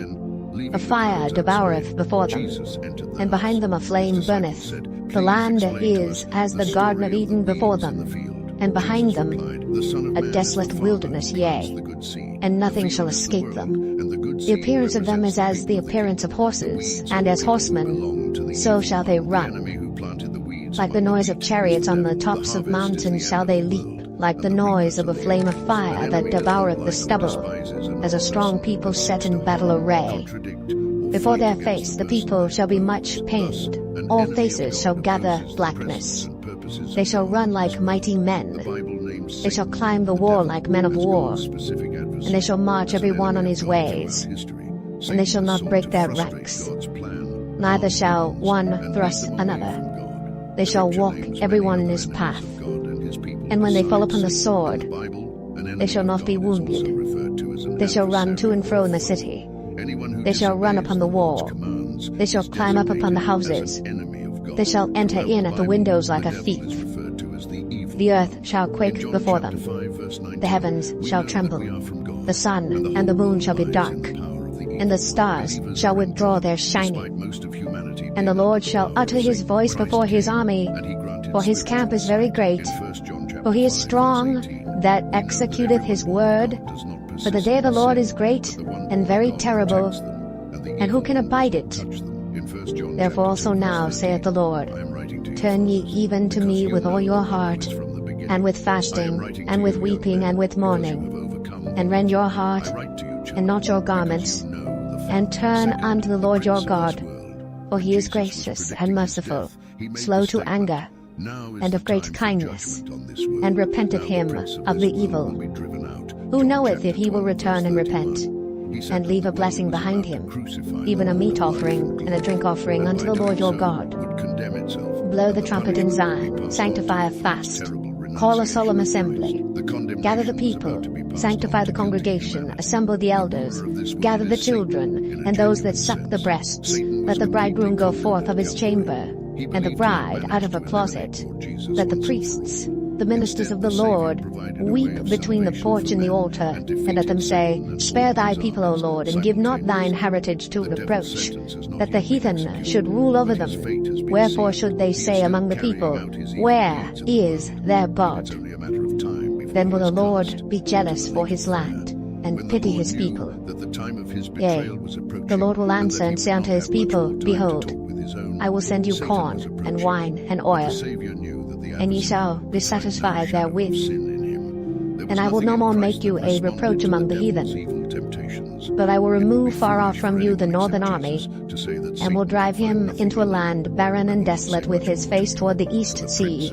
A fire devoureth before them, and behind them a flame burneth. The land is as the Garden of Eden before them, and behind them a desolate wilderness, yea, and nothing shall escape them. The appearance of them is as the appearance of horses, and as horsemen, so shall they run. Like the noise of chariots on the tops of mountains shall they leap, like the noise of a flame of fire that devoureth the stubble, as a strong people set in battle array. Before their face the people shall be much pained, all faces shall gather blackness. They shall run like mighty men, they shall climb the wall like men of war, and they shall march every one on his ways, and they shall not break their ranks, neither shall one thrust another. They shall walk every one in his path, and when they fall upon the sword, they shall not be wounded. They shall run to and fro in the city, they shall run upon the wall, they shall climb up upon the houses, they shall enter in at the windows like a thief. The earth shall quake before them, the heavens shall tremble, the sun and the moon shall be dark, and the stars shall withdraw their shining. And the Lord shall utter his voice before his army, for his camp is very great, for he is strong that executeth his word. For the day of the Lord is great and very terrible, and who can abide it? Therefore also now, saith the Lord, turn ye even to me with all your heart, and with fasting, and with weeping, and with mourning, and rend your heart, and not your garments, and turn unto the Lord your God. For he is gracious and merciful, slow to anger, and of great kindness, and repenteth him of the evil. Who knoweth if he will return and repent, and leave a blessing behind him, even a meat offering and a drink offering unto the Lord your God? Blow the trumpet in Zion, sanctify a fast, call a solemn assembly, gather the people, sanctify the congregation, assemble the elders, gather the children, and those that suck the breasts. Let the bridegroom go forth of his chamber, and the bride out of her closet. Let the priests, the ministers of the Lord, weep between the porch and the altar, and let them say, spare thy people, O Lord, and give not thine heritage to reproach, that the heathen should rule over them. Wherefore should they say among the people, where is their God? Then will the Lord be jealous for his land, and pity his people. Yea, the Lord will answer and say unto his people, behold, I will send you corn, and wine, and oil, and ye shall be satisfied therewith. And I will no more make you a reproach among the heathen, but I will remove far off from you the northern army, and will drive him into a land barren and desolate, with his face toward the east sea,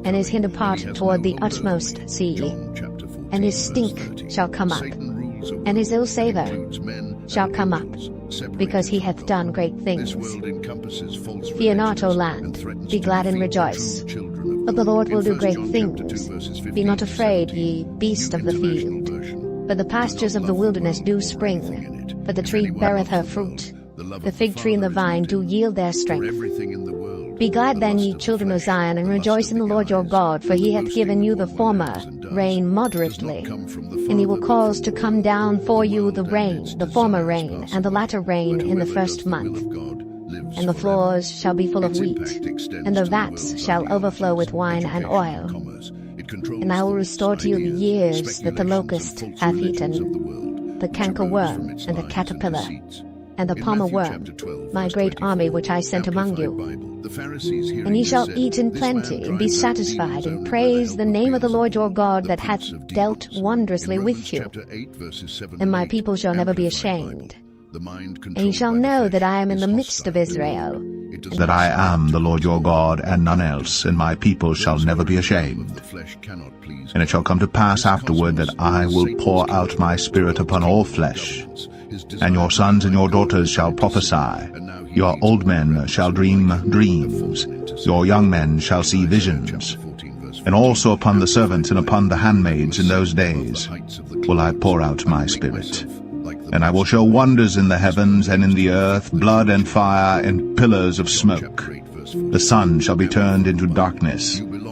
and his hinder part toward the utmost sea. And his stink shall come up, and his ill savour shall come up, because he hath done great things. Fear not, O land, be glad and rejoice, for the Lord will do great things. Be not afraid, ye beasts of the field, for the pastures of the wilderness do spring, for the tree beareth her fruit, the fig tree and the vine do yield their strength. Be glad then, ye children of Zion, and rejoice in the Lord your God, for he hath given you the former rain moderately, and he will cause to come down for you the rain, the former rain, and the latter rain in the first month. And the floors shall be full of wheat, and the vats shall overflow with wine and oil. And I will restore to you the years that the locust hath eaten, the cankerworm, and the caterpillar, and the palmer worm, my great army which I sent among you. And ye shall eat in plenty, and be satisfied, and praise the name of the Lord your God, that hath dealt wondrously with you. And my people shall never be ashamed. And ye shall know that I am in the midst of Israel, that I am the Lord your God, and none else, and my people shall never be ashamed. And it shall come to pass afterward that I will pour out my Spirit upon all flesh, and your sons and your daughters shall prophesy, your old men shall dream dreams, your young men shall see visions. And also upon the servants and upon the handmaids in those days will I pour out my Spirit. And I will show wonders in the heavens and in the earth, blood and fire and pillars of smoke. The sun shall be turned into darkness,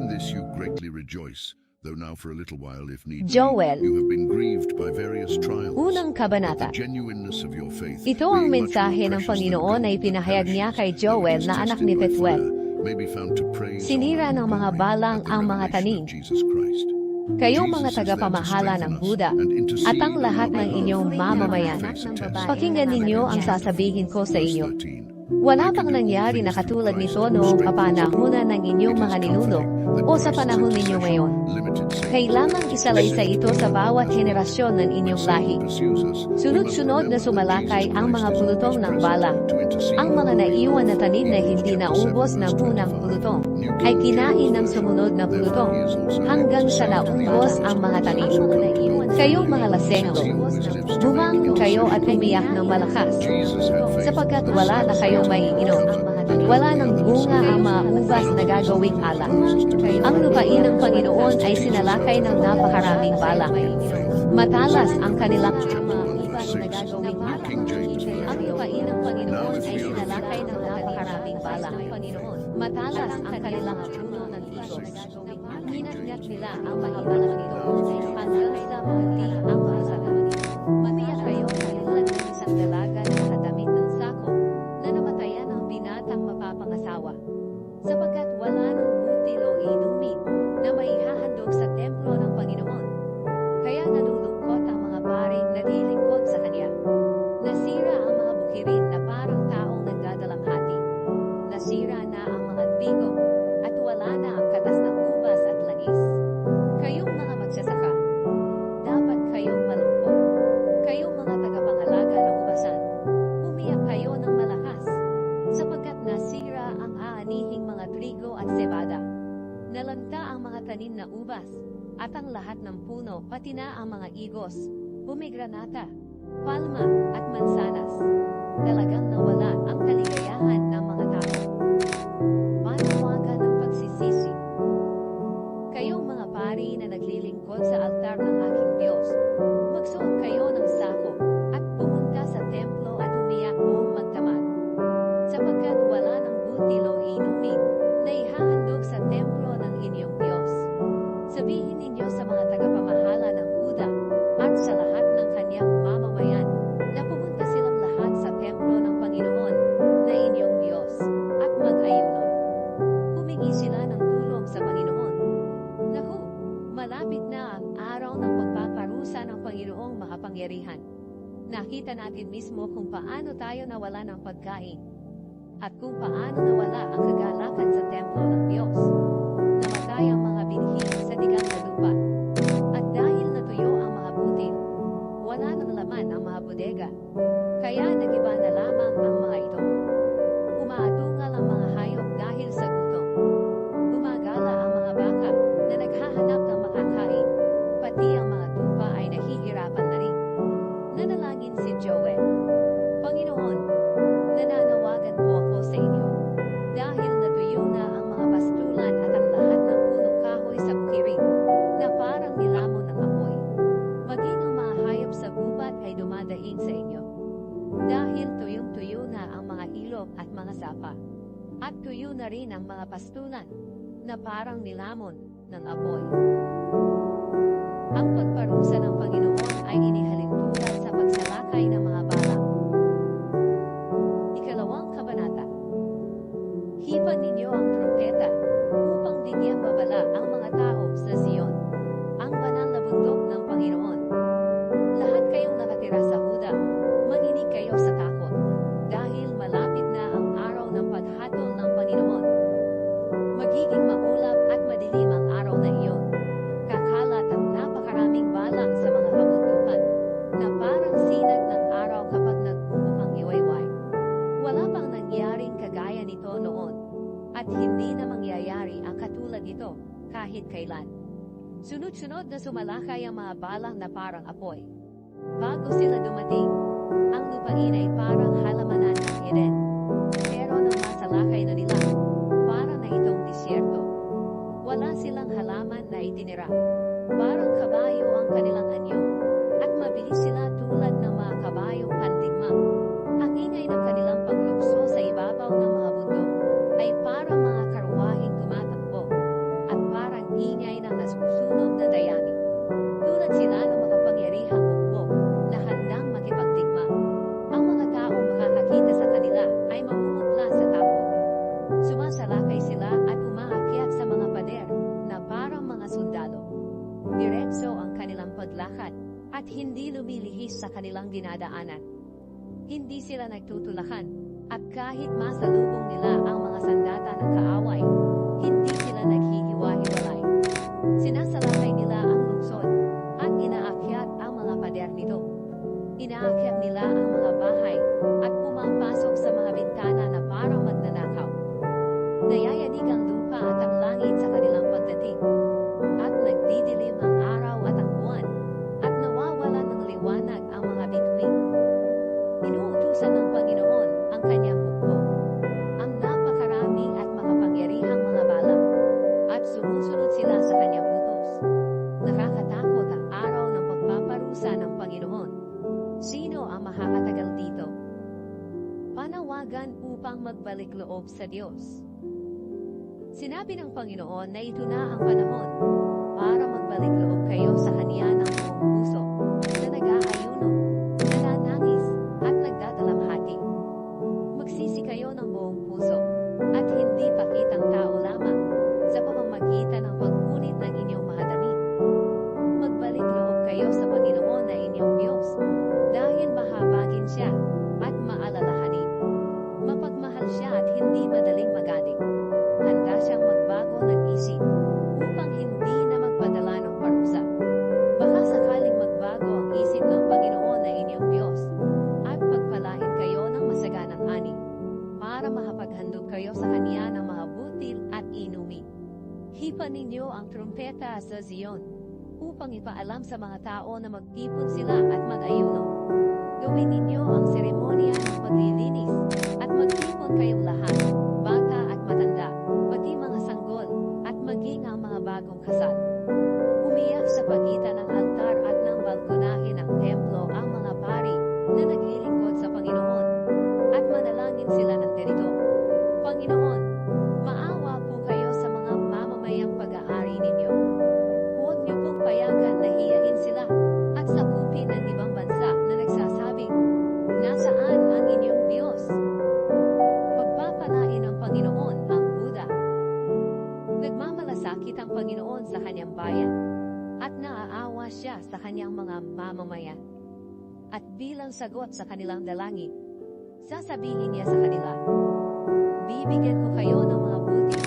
in this you greatly rejoice, though now for a little while, if need be, Joel. you have been grieved by various trials. Unang kabanata. But the genuineness of your faith, Ito ang being much more mensahe ng precious than Panginoon gold ay that pinahayag niya perishes, kay though Joel it is na anak tested ni by Bethuel. fire, may be found to praise, Sinira honor, ng and mga glory balang at the ang mga revelation tanim. of Jesus Christ. Kayong Jesus mga is there to tagapamahala ng strengthen us Buda and intercede at ang on lahat our ng behalf inyong whenever we mamamayan. face a test. Pakinggan ninyo ang sasabihin ko sa Verse inyo. 13. Wala pang nangyari na katulad nito noong kapanahunan ng inyong mga ninuno o sa panahon ninyo ngayon. Kailangang isalaysay ito sa bawat henerasyon ng inyong lahi. Sunod-sunod na sumalakay ang mga pulutong ng bala. Ang mga naiwan na tanim na hindi naubos ng unang pulutong ay kinain ng sumunod na pulutong hanggang sa naubos ang mga tanim. Kayong mga lasenggo, bumangon kayo at umiyak ng malakas, sapagkat wala na kayong maiinom. Wala ng bunga ang mga ubas na gagawing alak. Ang lupain ng Panginoon ay sinalakay ng napakaraming bala. Matalas ang kanilang mga ubas na gagawing alak. Ang lupain ng Panginoon ay sinalakay ng napakaraming bala. Matalas ang kanilang puno ng igos. Ginagnak nila ang mahiwalang ito hanggang sa mahuli ang mga sagat. Matiyak kayo na tulad ng isang dalaga na nakadamit ng sako na namatayan ang binatang mapapangasawa, sapagkat wala ng butil o inumin na maihahandog sa templo ng Panginoon. Kaya nalulungkot ang mga paring naglilingkod sa Kanya. Nasira ang mga bukirin na parang taong nagdadalamhati. Nasira na ang mga trigo at wala na ang katas ng ubas at langis. Kayong mga magsasaka, dapat kayong malungkot. Kayong mga tagapangalaga ng ubasan, umiyak kayo ng malakas, sapagkat nasira ang aanihing mga trigo at cebada. Nalanta ang mga tanim na ubas, at ang lahat ng puno, pati na ang mga igos, pomegranata, palma, at mansanas. Talagang nawala ang kaligayahan ng mga tao. Panawagan ng pagsisisi. Kayong mga pari na naglilingkod sa altar ng aking Diyos, magsuot kayo ng sako at pumunta sa templo at umiyak buong magdamag, sapagkat wala ng butil o inumin na ihahandog sa templo ng inyong Diyos. Sabihin ninyo sa mga tagapamahala ng Huda at sa lahat ng kanyang mamamayan na pumunta silang lahat sa templo ng Panginoon na inyong Diyos at mag-ayuno. Humingi sila ng tulong sa Panginoon. Naku, malapit na ang araw ng pagpaparusa ng Panginoong makapangyarihan. Nakita natin mismo kung paano tayo nawala ng pagkain at kung paano nawala ang kagalakan sa templo ng Diyos. Namatay ang mga binhi sa digang na lupa. At dahil natuyo ang mga butil, wala nang laman ang mga bodega. Kaya nagiba na lamang ang mga ito. Umaatungal ang mga hayop dahil sa gutom. Gumagala ang mga baka na naghahanap ng makakain. Pati ang mga tupa ay nahihirapan na rin. Nanalangin si Joel. Panginoon, nananawagan po ako sa inyo. Dahil natuyo na ang mga pastulan at ang lahat ng punong kahoy sa bukirin, na parang nilamon ng apoy. Maging ang mga hayop sa gubat ay dumadaing sa inyo. Dahil tuyong-tuyo na ang mga ilog at mga sapa. At tuyo na rin ang mga pastulan, na parang nilamon ng apoy. Ang pagparusa ng Panginoon ay inihalin tulad sa pagsalakay ng mga bala. Ikalawang kabanata. Hipan ninyo ang trumpeta, upang bigyang babala ang mga tao sa Zion, ang banal na bundok ng Panginoon. Lahat kayong nakatira sa Huda, manginig kayo sa takot, dahil malapit na ang araw ng paghatol ng Panginoon. Magiging maulap at madilim ang araw na iyon. Kakalat at napakaraming balang sa mga kabundukan, na parang sinag ng araw kapag nagbubukang iwayway. Wala pang nangyaring kagaya nito noon, at hindi na mangyayari ang katulad nito kahit kailan. Sunod-sunod na sumalakay ang mga balang na parang apoy. Bago sila dumating, ang lupain ay parang halamanan ng Eden. Pero nang masalakay na nila, para na itong disyerto. Wala silang halaman na itinira. Parang kabayo ang kanilang anyo, at mabilis sila tulad ng mga kabayong pandigma. Ang ingay ng kanilang paglukso sa ibabaw ng mga bundok ay parang mga karwaheng tumatakbo, at parang ingay ng nasusunog na dayami. Tulad sila ng makapangyarihang hukbo na handang makipagdigma. Ang mga taong makakakita sa kanila ay mamumutla sa takot. Sumasalakay sila at umaakyat sa mga pader na parang mga sundalo. Diretso ang kanilang paglakad at hindi lumilihis sa kanilang dinadaanan. Hindi sila nagtutulakan At kahit masalubong nila ang mga sandata ng kaaway, hindi sila naghihiwa-hiwalay. Sinasalakay nila ang lungsod at inaakyat ang mga pader nito. Inaakyat nila ang mga bahay at pumapasok sa mga bintana na parang magnanakaw. Nayayanig ang lupa at ang langit sa kanilang pagdating. At nagdidilim ang araw at ang buwan, at nawawalan ng liwanag ang mga bituin. Inuutusan ng Panginoon ang kanyang hukbo, ang napakarami at makapangyarihang mga bala, at sumusunod sila sa kanyang utos. Nakakatakot ang araw ng pagpaparusa ng Panginoon. Sino ang makakatagal dito? Panawagan upang magbalik loob sa Diyos. Sinabi ng Panginoon na ito na ang panahon para magbalik loob kayo sa Kanya ng buong puso, na nag-aayuno, nananangis, at nagdadalamhati. Magsisi kayo ng buong puso, at hindi pakitang tao lamang, sa pamamagitan ng pagkunit ng inyong mga damit. Magbalik loob kayo sa Panginoon na inyong Diyos, dahil mahabagin siya, at maalalahanin. Mapagmahal siya at hindi madaling magaling. Handa siyang magbago ng isip, upang hindi na magpadala ng parusa. Baka sakaling magbago ang isip ng Panginoon na inyong Diyos, at pagpalain kayo ng masaganang ani, para makapaghandog kayo sa Kanya ng mga butil at inumin. Hipan ninyo ang trumpeta sa Zion, upang ipaalam sa mga tao na magtipon sila at mag-ayuno. Gawin ninyo ang seremonya ng paglilinis, at magtipon kayong lahat, bata at matanda, pati mga sanggol, at maging ang mga bagong kasal. Umiyak sa pagitan ng altar at ng balkonahe ng templo ang mga pari na naglilingkod sa Panginoon, at manalangin sila ng ganito: Panginoon, maawa po kayo sa mga mamamayang pag-aari ninyo. Huwag niyo pong payagan na hiyain sila, at sakupin ng ibang bansa na nagsasabing, nasaan ang inyong Diyos? Pagpapanain ng Panginoon ang Buddha. Nagmamalasakit ang Panginoon sa kanyang bayan, at naaawa siya sa kanyang mga mamamayan. At bilang sagot sa kanilang dalangin, sasabihin niya sa kanila, bibigyan ko kayo ng mga buti,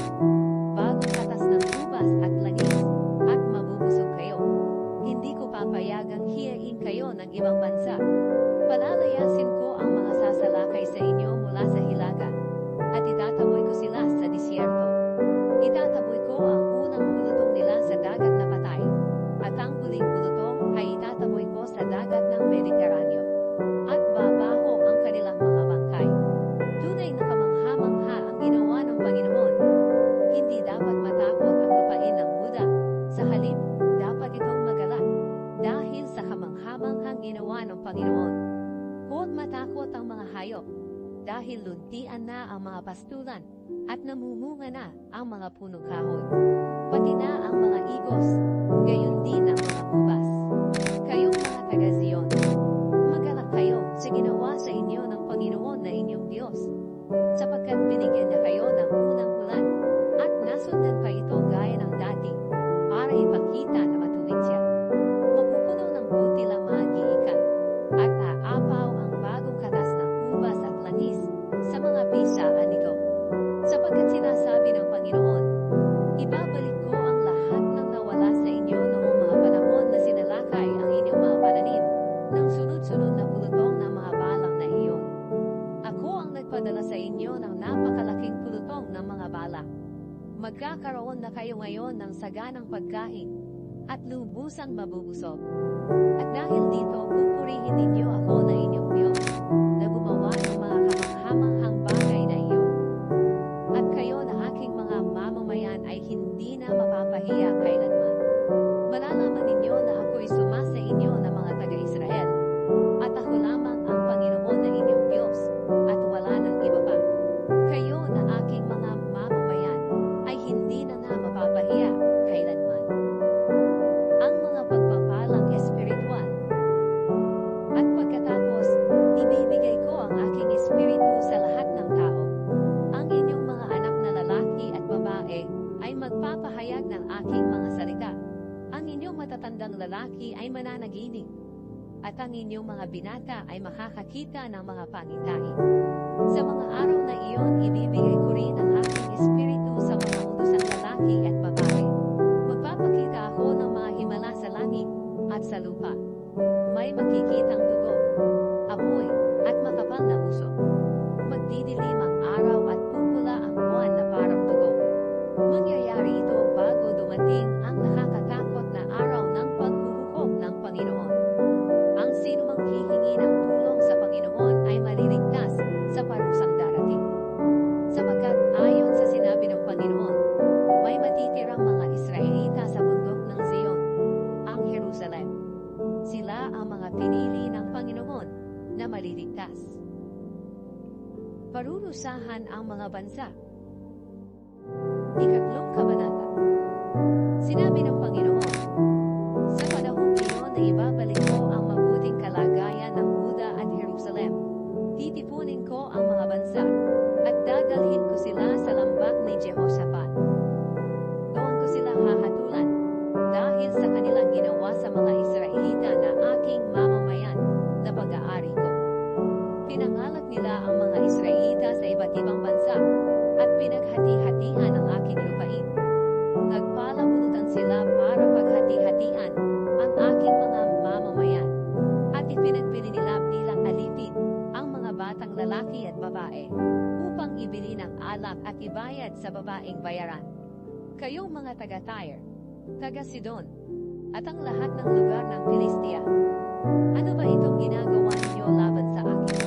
bagong katas ng ubas at langis, at mabubusog kayo. Hindi ko papayagang hiyain kayo ng ibang bansa. Palalayasin ko ang mga sasalakay sa inyo mula sa hilaga, at itataboy ko sila sa disyerto. Itataboy ko ang unang pulutong nila sa dagat na patay, at ang huling pulutong ay itataboy ko sa dagat ng Mediteraneo. At babaho ang kanilang mga bangkay. Tunay na kamangha-mangha ang ginawa ng Panginoon. Hindi dapat matakot ang lupain ng Buddha. Sa halip, dapat itong magalak, dahil sa kamangha-manghang ginawa ng Panginoon. Huwag matakot ang mga hayop, dahil luntian na ang mga pastulan, at namumunga na ang mga punong kahoy. Pati na ang mga igos, gayon din ang mga ubas. Kayong mga taga-Zion, magalak kayo sa ginawa sa inyo ng Panginoon na inyong Diyos, sapagkat binigyan niya kayo ng unang ulan, at nasundan pa ito gaya ng dati, para ipakita na matuwid siya. Mapupuno ng butil ang mga giikan, at aapaw ang bagong katas ng ubas at langis sa mga pisaan nito. Sapagkat sinasabi ng Panginoon, ibabalik ko ang lahat ng nawala sa inyo noong mga panahon na sinalakay ang inyong mga pananim ng sunod-sunod na pulutong ng mga balang na iyon. Ako ang nagpadala sa inyo ng napakalaking pulutong ng mga bala. Magkakaroon na kayo ngayon ng saganang pagkain, at lubusang mabubusog. At dahil dito, pupurihin ninyo ako na inyong Diyos, na gumawa ng mga kamangha-manghang bagay na iyon. At kayo na aking mga mamamayan ay hindi na mapapahiya kailanman. Malalaman ninyo na ako'y sumasa inyo na mga taga-Israel, at ako lamang ang Panginoon na inyong Diyos, at wala nang iba pa. Kayo na aking mga mamamayan ay hindi na mapapahiya kailanman. Ang mga pagpapalang espiritual. At pagkatapos, ibibigay ko ang aking espiritu sa lahat ng tao. Ang inyong mga anak na lalaki at babae ay magpapahayag ng aking mga salita. Ang inyong matatandang lalaki ay mananaginip. at ang inyong mga binata ay makakakita ng mga pangitain. Sa mga araw na iyon, ibibigay ko rin ang aking espiritu sa mga utosang lalaki at babae. Magpapakita ako ng mga himala sa langit at sa lupa. May makikitang dugo, apoy, at makapal na usok. Magdidilim ang araw at pupula ang buwan na parang dugo. Mangyayari ito bago dumating ang nakakatakot na araw ng paghuhukom ng Panginoon. Ang sinumang hihingi ng tulong sa Panginoon ay maliligtas sa parusang darating. Sapagkat ayon sa sinabi ng Panginoon, may matitirang mga Israelita sa bundok ng Zion, ang Jerusalem. Sila ang mga pinili ng Panginoon na maliligtas. Parurusahan ang mga bansa. Ikatlong kabanata. Sinabi ng Panginoon, sa panahong iyon na ibabalik ko ang mabuting kalagayan ng Huda at Jerusalem. Titipunin ko ang mga bansa, at dadalhin ko sila sa lambak ni Jehoshaphat. Doon ko sila hahatulan, dahil sa kanilang ginawa sa mga Israelita na aking mamamayan na pag-aari ko. Pinangalat nila ang mga Israelita sa iba't ibang bansa, at pinaghati-hatian ang aking lupain. Nagpalabunutan sila para paghati-hatian ang aking mga mamamayan, at ipinagbili nila bilang alipin ang mga batang lalaki at babae, upang ibili ng alak at ibayad sa babaeng bayaran. Kayong mga taga-Tyre, taga-Sidon, at ang lahat ng lugar ng Filistia, ano ba itong ginagawa ninyo laban sa akin?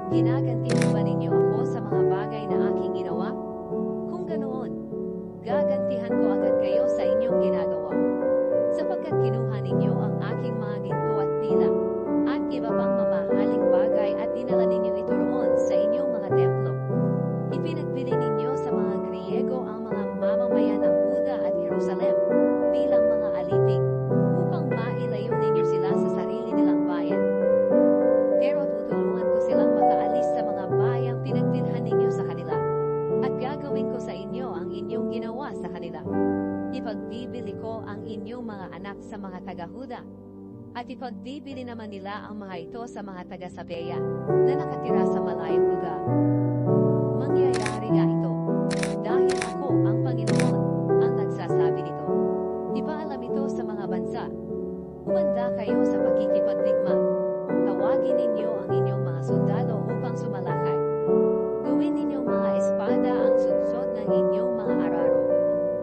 Ginagantihan ba ninyo ako sa mga bagay na aking ginawa? Kung ganoon, gagantihan ko agad kayo sa inyong ginagawa. Sapagkat kinuha ninyo ang aking mga ginto at tila, at iba pang mamahaling bagay at dinala ninyo ito roon sa inyong mga templo. Ipinagbili ninyo sa mga Griego ang mga mamamayan ng Huda at Jerusalem bilang mga alipin, upang mailayo ninyo sila sa sarili nilang bayan. Pero tutulungan ko silang makaalis sa mga bayang pinagbilhan ninyo sa kanila, at gagawin ko sa inyo ang inyong ginawa sa kanila. Ipagbibili ko ang inyong mga anak sa mga taga-Huda, at ipagbibili naman nila ang mga ito sa mga taga-Sabeya na nakatira sa malayong lugar. Mangyayari nga ito, dahil ako ang Panginoon ang nagsasabi nito. Ipaalam ito sa mga bansa. Humanda kayo sa pakikipagdigma. Tawagin ninyo ang inyong mga sundalo upang sumalakay. Gawin ninyong mga espada ang sudsod ng inyong mga araro,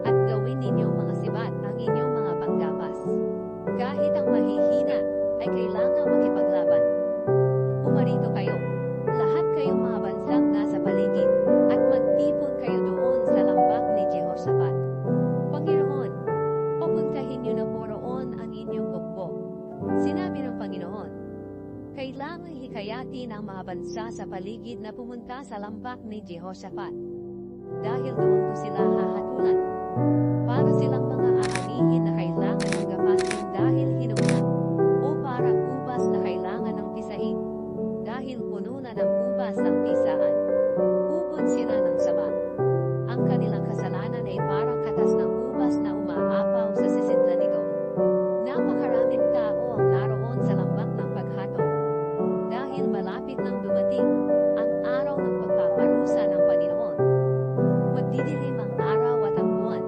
at gawin ninyong mga sibat ang inyong mga panggapas. Kahit ang mahihina ay kailangang makipaglaban. Umarito kayo, lahat kayong mga bansang nasa paligid, at magtipon kayo doon sa lambak ni Jehoshaphat. Panginoon, pupuntahin niyo na po roon ang inyong hukbo. Sinabi ng Panginoon, kailangan hikayatin ang mga bansa sa paligid na pumunta sa lambak ni Jehoshaphat. Dahil doon ko sila hahatulan, para silang mga aanihin na kailangan ng gapasin dahil hinuna, o parang ubas na kailangan ng pisain, dahil puno na ng ubas ang pisaan. Ubod sila ng sama. Ang kanilang kasalanan ay parang katas ng ubas na umaapaw sa sisidlan nito. Napakaraming tao ang naroon sa lambak ng paghatol, dahil malapit nang dumating ang araw ng pagpaparusa ng Panginoon. Magdidilim ang araw at ang buwan,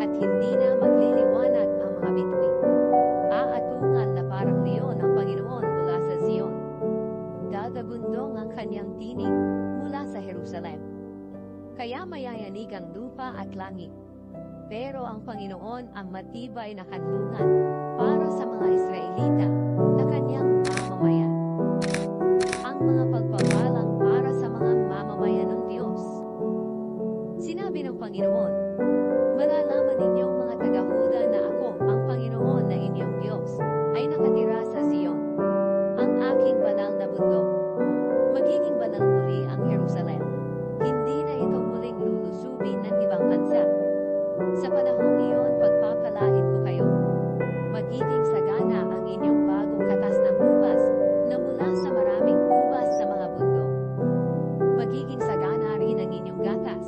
at hindi na magliliwanag ang mga bituin. Aatungal na parang leon ang Panginoon mula sa Zion. Dadabundong ang kanyang tinig mula sa Jerusalem. Kaya mayayanig ang lupa at langit. Pero ang Panginoon ang matibay na kanlungan para sa mga Israelita na kanyang mamamayan. Ang mga pagpapalang para sa mga mamamayan ng Diyos. Sinabi ng Panginoon, malalaman ninyong mga taga-Huda na ako, ang Panginoon na inyong Diyos, ay nakatira sa Zion, ang aking banal na bundok. Magiging banal muli ang Jerusalem. Hindi na ito muling lulusubin ng ibang bansa. Sa panahong iyon, pagpapalain ko kayo. Magiging sagana ang inyong bagong katas ng ubas na mula sa maraming ubas sa mga bundok. Magiging sagana rin ang inyong gatas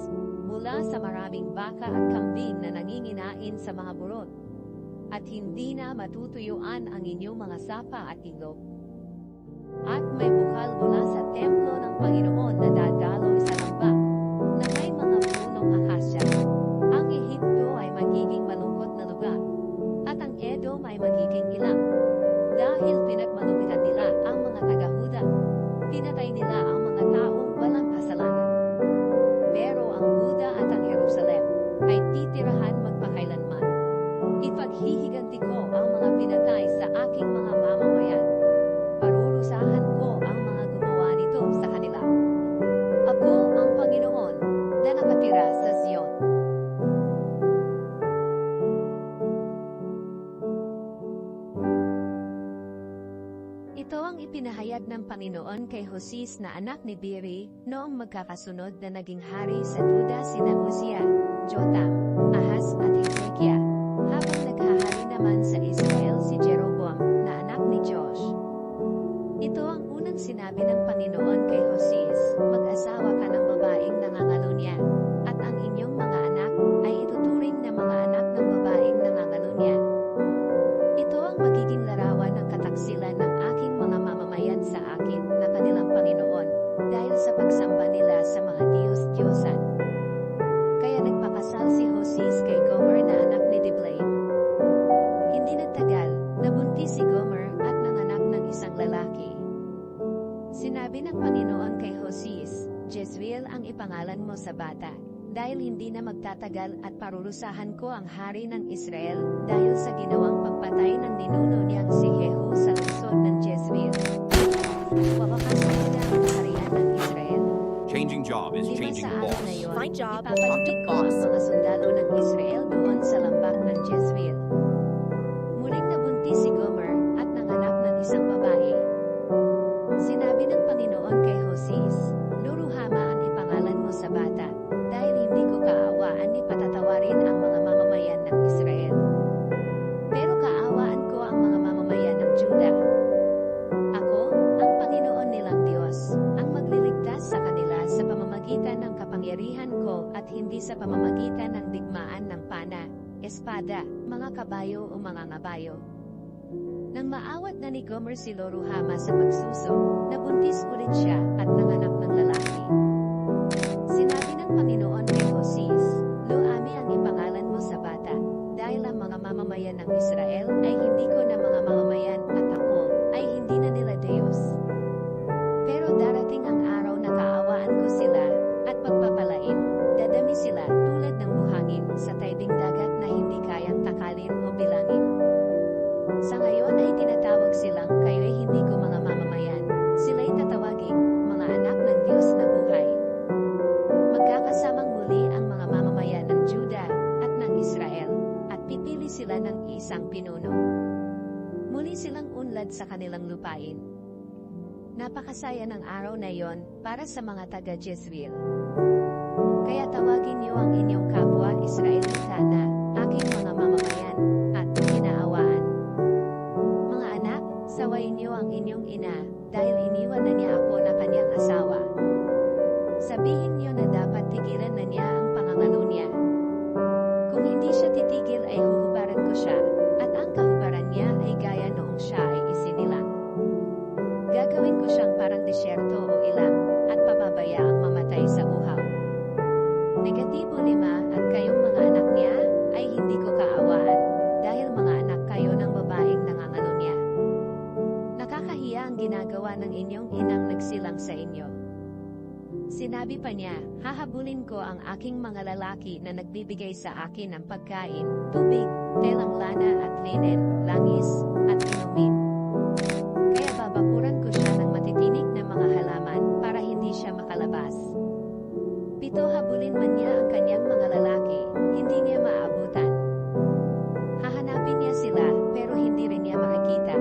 mula sa maraming baka at kambing na nanginginain sa mga burol. At hindi na matutuyuan ang inyong mga sapa at iglog. At may bukal mula sa templo ng Panginoon na dadaloy sa lambak na may mga punong akasya. Ang Ehipto ay magiging malungkot na lugar, at ang Edom ay magiging ilang. Dahil pinagmalupitan nila ang mga taga-Huda, pinatay nila ang mga taong walang kasalanan. Pero ang Huda at ang Jerusalem ay titirahan magpakailanman. Ipaghihiganti ko ang mga pinatay sa aking mga mamamayan. Parurusahan ko ang mga gumawa nito sa kanila. Ako ang Panginoon na nakatira sa Zion. Ito ang ipinahayag ng Panginoon kay Hosis na anak ni Biri noong magkakasunod na naging hari sa Juda sina Uzziah, Jotham, Ahaz at Hezekiah, habang naghahari naman sa Israel si Jeroboam na anak ni Josh. Ito ang unang sinabi ng Panginoon kay Hosis, mag-asawa ka ng babaeng nangangalunya, at ang inyong mga anak ay ituturing na mga anak ng babaeng nangangalunya. Ito ang magiging larawan ng kataksilan ng aking mga mamamayan sa akin na kanilang Panginoon, dahil sa pagsamba nila sa mga Diyos-Diyosan. Kaya nagpakasal si Hosis kay Gomer na anak ni Diblaim. Hindi nagtagal, nabuntis si Gomer at nanganak ng isang lalaki. Sinabi ng Panginoon kay Hosis, Jezreel ang ipangalan mo sa bata, dahil hindi na magtatagal at parurusahan ko ang hari ng Israel dahil sa ginawang pagpatay ng ninuno niyang si Jehu sa lungsod ng Jezreel. Wawakasan nila ang harian ng Israel. Changing job is changing boss. Find job, ipapalapit ko ang mga sundalo ng Israel doon sa lambak ng Jezreel. Muling nabuntis si Gomer at nanganak ng isang babae. Sinabi ng Panginoon kay Hosis, Lo-ruhama ang ipangalan mo sa bata, dahil hindi ko kaawaan ni patatawarin ang mga mamamayan ng Israel. Pero kaawaan ko ang mga mamamayan ng Juda. Ako, ang Panginoon nilang Diyos, ang magliligtas sa kanila sa pamamagitan ng kapangyarihan ko at hindi sa pamamagitan ng digmaan ng pana, espada, mga kabayo o mga ngabayo. Nang maawat na ni Gomer si Lo-ruhama sa pagsuso, nabuntis ulit siya at nanganak ng lalaki. Sinabi ng Panginoon kay Hosis, Lo-ami ang ipangalan mo sa bata, dahil ang mga mamamayan ng Israel ay hindi ko na mga mamamayan at ako ay hindi na nila Diyos. Pero darating ang araw na kaawaan ko sila at pagpapalain, dadami sila tulad ng buhangin sa taibing dagat na hindi kayang takalin o bilangin. Sa ngayon ay tinatawag silang kayo'y hindi ko mga mamamayan, sila'y tatawaging mga anak ng Diyos na buhay. Magkakasamang muli ang mga mamamayan ng Juda at ng Israel, at pipili sila ng isang pinuno. Muli silang unlad sa kanilang lupain. Napakasaya ng araw na yon para sa mga taga Jezreel. Kaya tawagin niyo ang inyong kapwa Israelita na aking mga mamamayan at ginaawaan. Mga anak, sawayin niyo ang inyong ina dahil iniwan na niya ako na kanyang asawa. Sabihin niyo na dapat tigilan na niya ang pangangalo niya. Kung hindi siya titigil ay huhubaran ko siya, at ang kahubaran niya ay gaya noong siya ay isinilang. Gagawin ko siyang parang disyerto o ilang, at pababayaang mamatay sa uhaw. Negatibo 5, at kayong mga anak niya ay hindi ko kaawaan, dahil mga anak kayo ng babaeng nangangalo niya. Nakakahiya ang ginagawa ng inyong inang nagsilang sa inyo. Sinabi pa niya, hahabulin ko ang aking mga lalaki na nagbibigay sa akin ng pagkain, tubig, telang lana at linen, langis, at inumin. Kaya babakuran ko siya ng matitinik na mga halaman para hindi siya makalabas. 7, habulin man niya ang kanyang mga lalaki, hindi niya maabutan. Hahanapin niya sila, pero hindi rin niya makikita.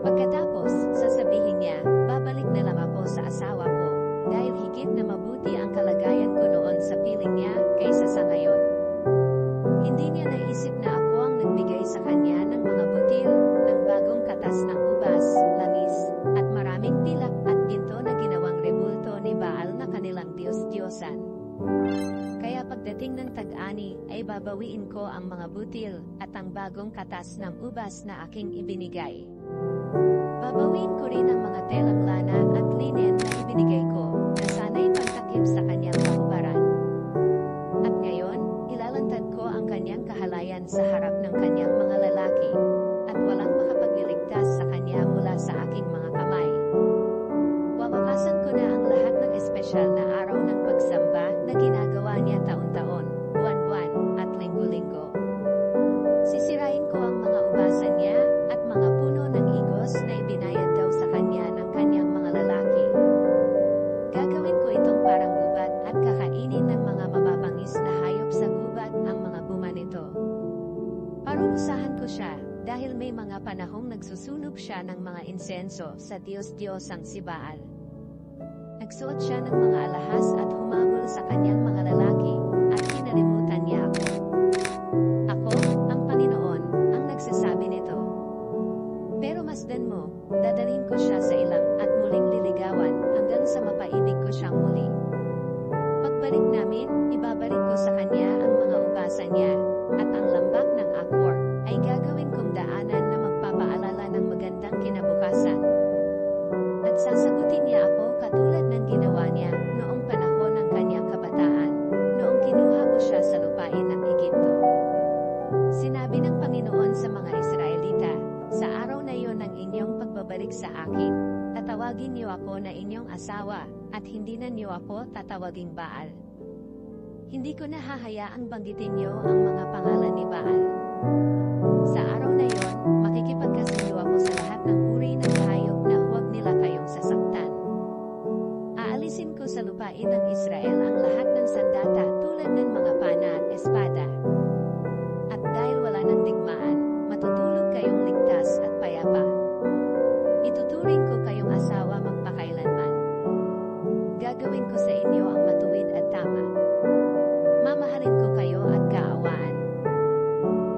Pagkatapos, sasabihin niya, babalik na lang ako sa asawa ko, dahil higit na mabuti ang kalagayan ko noon sa piling niya kaysa sa ngayon. Hindi niya naisip na ako ang nagbigay sa kanya ng mga butil, ng bagong katas ng ubas, langis, at maraming pilak at ginto na ginawang rebulto ni Baal na kanilang Diyos-Diyosan. Kaya pagdating ng tag-ani ay babawiin ko ang mga butil at ang bagong katas ng ubas na aking ibinigay. Babawin ko rin ang mga telang lana at linen na ibinigay ko na sana'y pagtakip sa kanyang kahubaran. At ngayon, ilalantad ko ang kanyang kahalayan sa harap ng kanyang mga lalaki, at walang makapagliligtas sa kanya mula sa aking mga kamay. Wawakasan ko na ang lahat ng espesyal na araw ng pagsamba na ginagawa niya taon-taon, buwan-buwan, at linggo-linggo. Sisirain ko ang mga ubasan niya at mga puno ng igos na ibinayad daw sa kanya ng kanyang mga lalaki. Gagawin ko itong parang gubat at kakainin ng mga mababangis na hayop sa gubat ang mga buma nito. Parurusahan ko siya dahil may mga panahong nagsusunog siya ng mga insenso sa Diyos-Diyosang si Baal. Nagsuot siya ng mga alahas at humabol sa kanyang mga lalaki at kinalimutan niya ako. Ako, ang Panginoon, ang nagsasabi nito. Pero masdan mo, dadalhin ko siya sa ilang at muling liligawan hanggang sa mapaibig ko siyang muli. Pagbalik namin, ibabalik ko sa kanya ang mga ubasan niya, at ang lambak ng Akor ay gagawin kong daanan na magpapaalala ng magandang kinabukasan. At sasagutin niya ako katulad ng ginawa niya noong panahon ng kanyang kabataan, noong kinuha ko siya sa lupain ng Egipto. Sinabi ng Panginoon sa mga Israelita, sa araw na iyon ng inyong pagbabalik sa akin, tatawagin niyo ako na inyong asawa, at hindi na niyo ako tatawaging Baal. Hindi ko na hahayaang banggitin niyo ang mga pangalan ni Baal. Sa araw na iyon, makikipagkasundo ako sa lahat ng uri ng hayop na huwag nila kayong sasaktan. Aalisin ko sa lupain ng Israel ang lahat ng sandata tulad ng mga pana at espada. At dahil wala ng digmaan, matutulog kayong ligtas at payapa. Ituturing ko kayong asawa magpakailanman. Gagawin ko sa inyo ang matuwid at tama. Mamahalin ko kayo at kaawaan.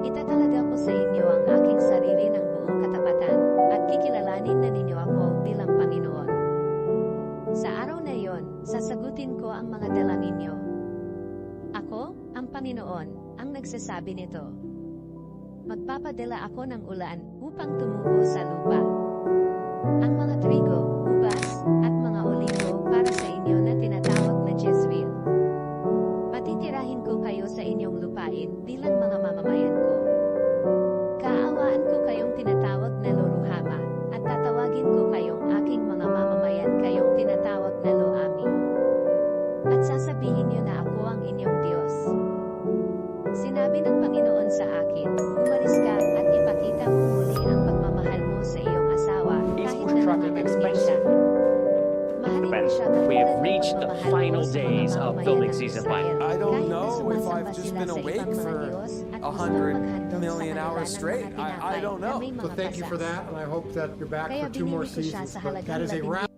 Itatalaga ko sa inyo ang aking sarili ng buong katapatan, at kikilalanin na ninyo ako bilang Panginoon. Sa araw na iyon, sasagutin ko ang mga dalangin niyo. Ako, ang Panginoon, ang nagsasabi nito. Magpapadala ako ng ulan upang tumubo sa lupa. Ang mga trigo, ubas, at mga olivo para sa inyo na tinatawag na Jezreel. Patitirahin ko kayo sa inyong lupain bilang mga mamamayan ko. Kaawaan ko kayong tinatawag na Loruhama, at tatawagin ko kayong aking mga mamamayan kayong tinatawag na Lo-ami. At sasabihin niyo na ako ang inyong Diyos. Sinabi ng Panginoon sa akin, umalis ka at ipakita mo muli ang pagmamahal mo sa iyong asawa kahit na namamatay siya. Mahalin mo siya katulad We have ng reached the pagmamahal final mo sa mga days of mamamayan filming ng season Israel. 5. I don't Kahit na know if sumasamba I've just sila been sa awake ibang mga for Diyos at gustong 100 maghandog sa million kanila hours ng straight. mga I don't tinapay na know. may So mga thank you for pasas. that, and I hope that you're back Kaya for 2 more binili ko siya seasons. sa But that halagang is a wrap.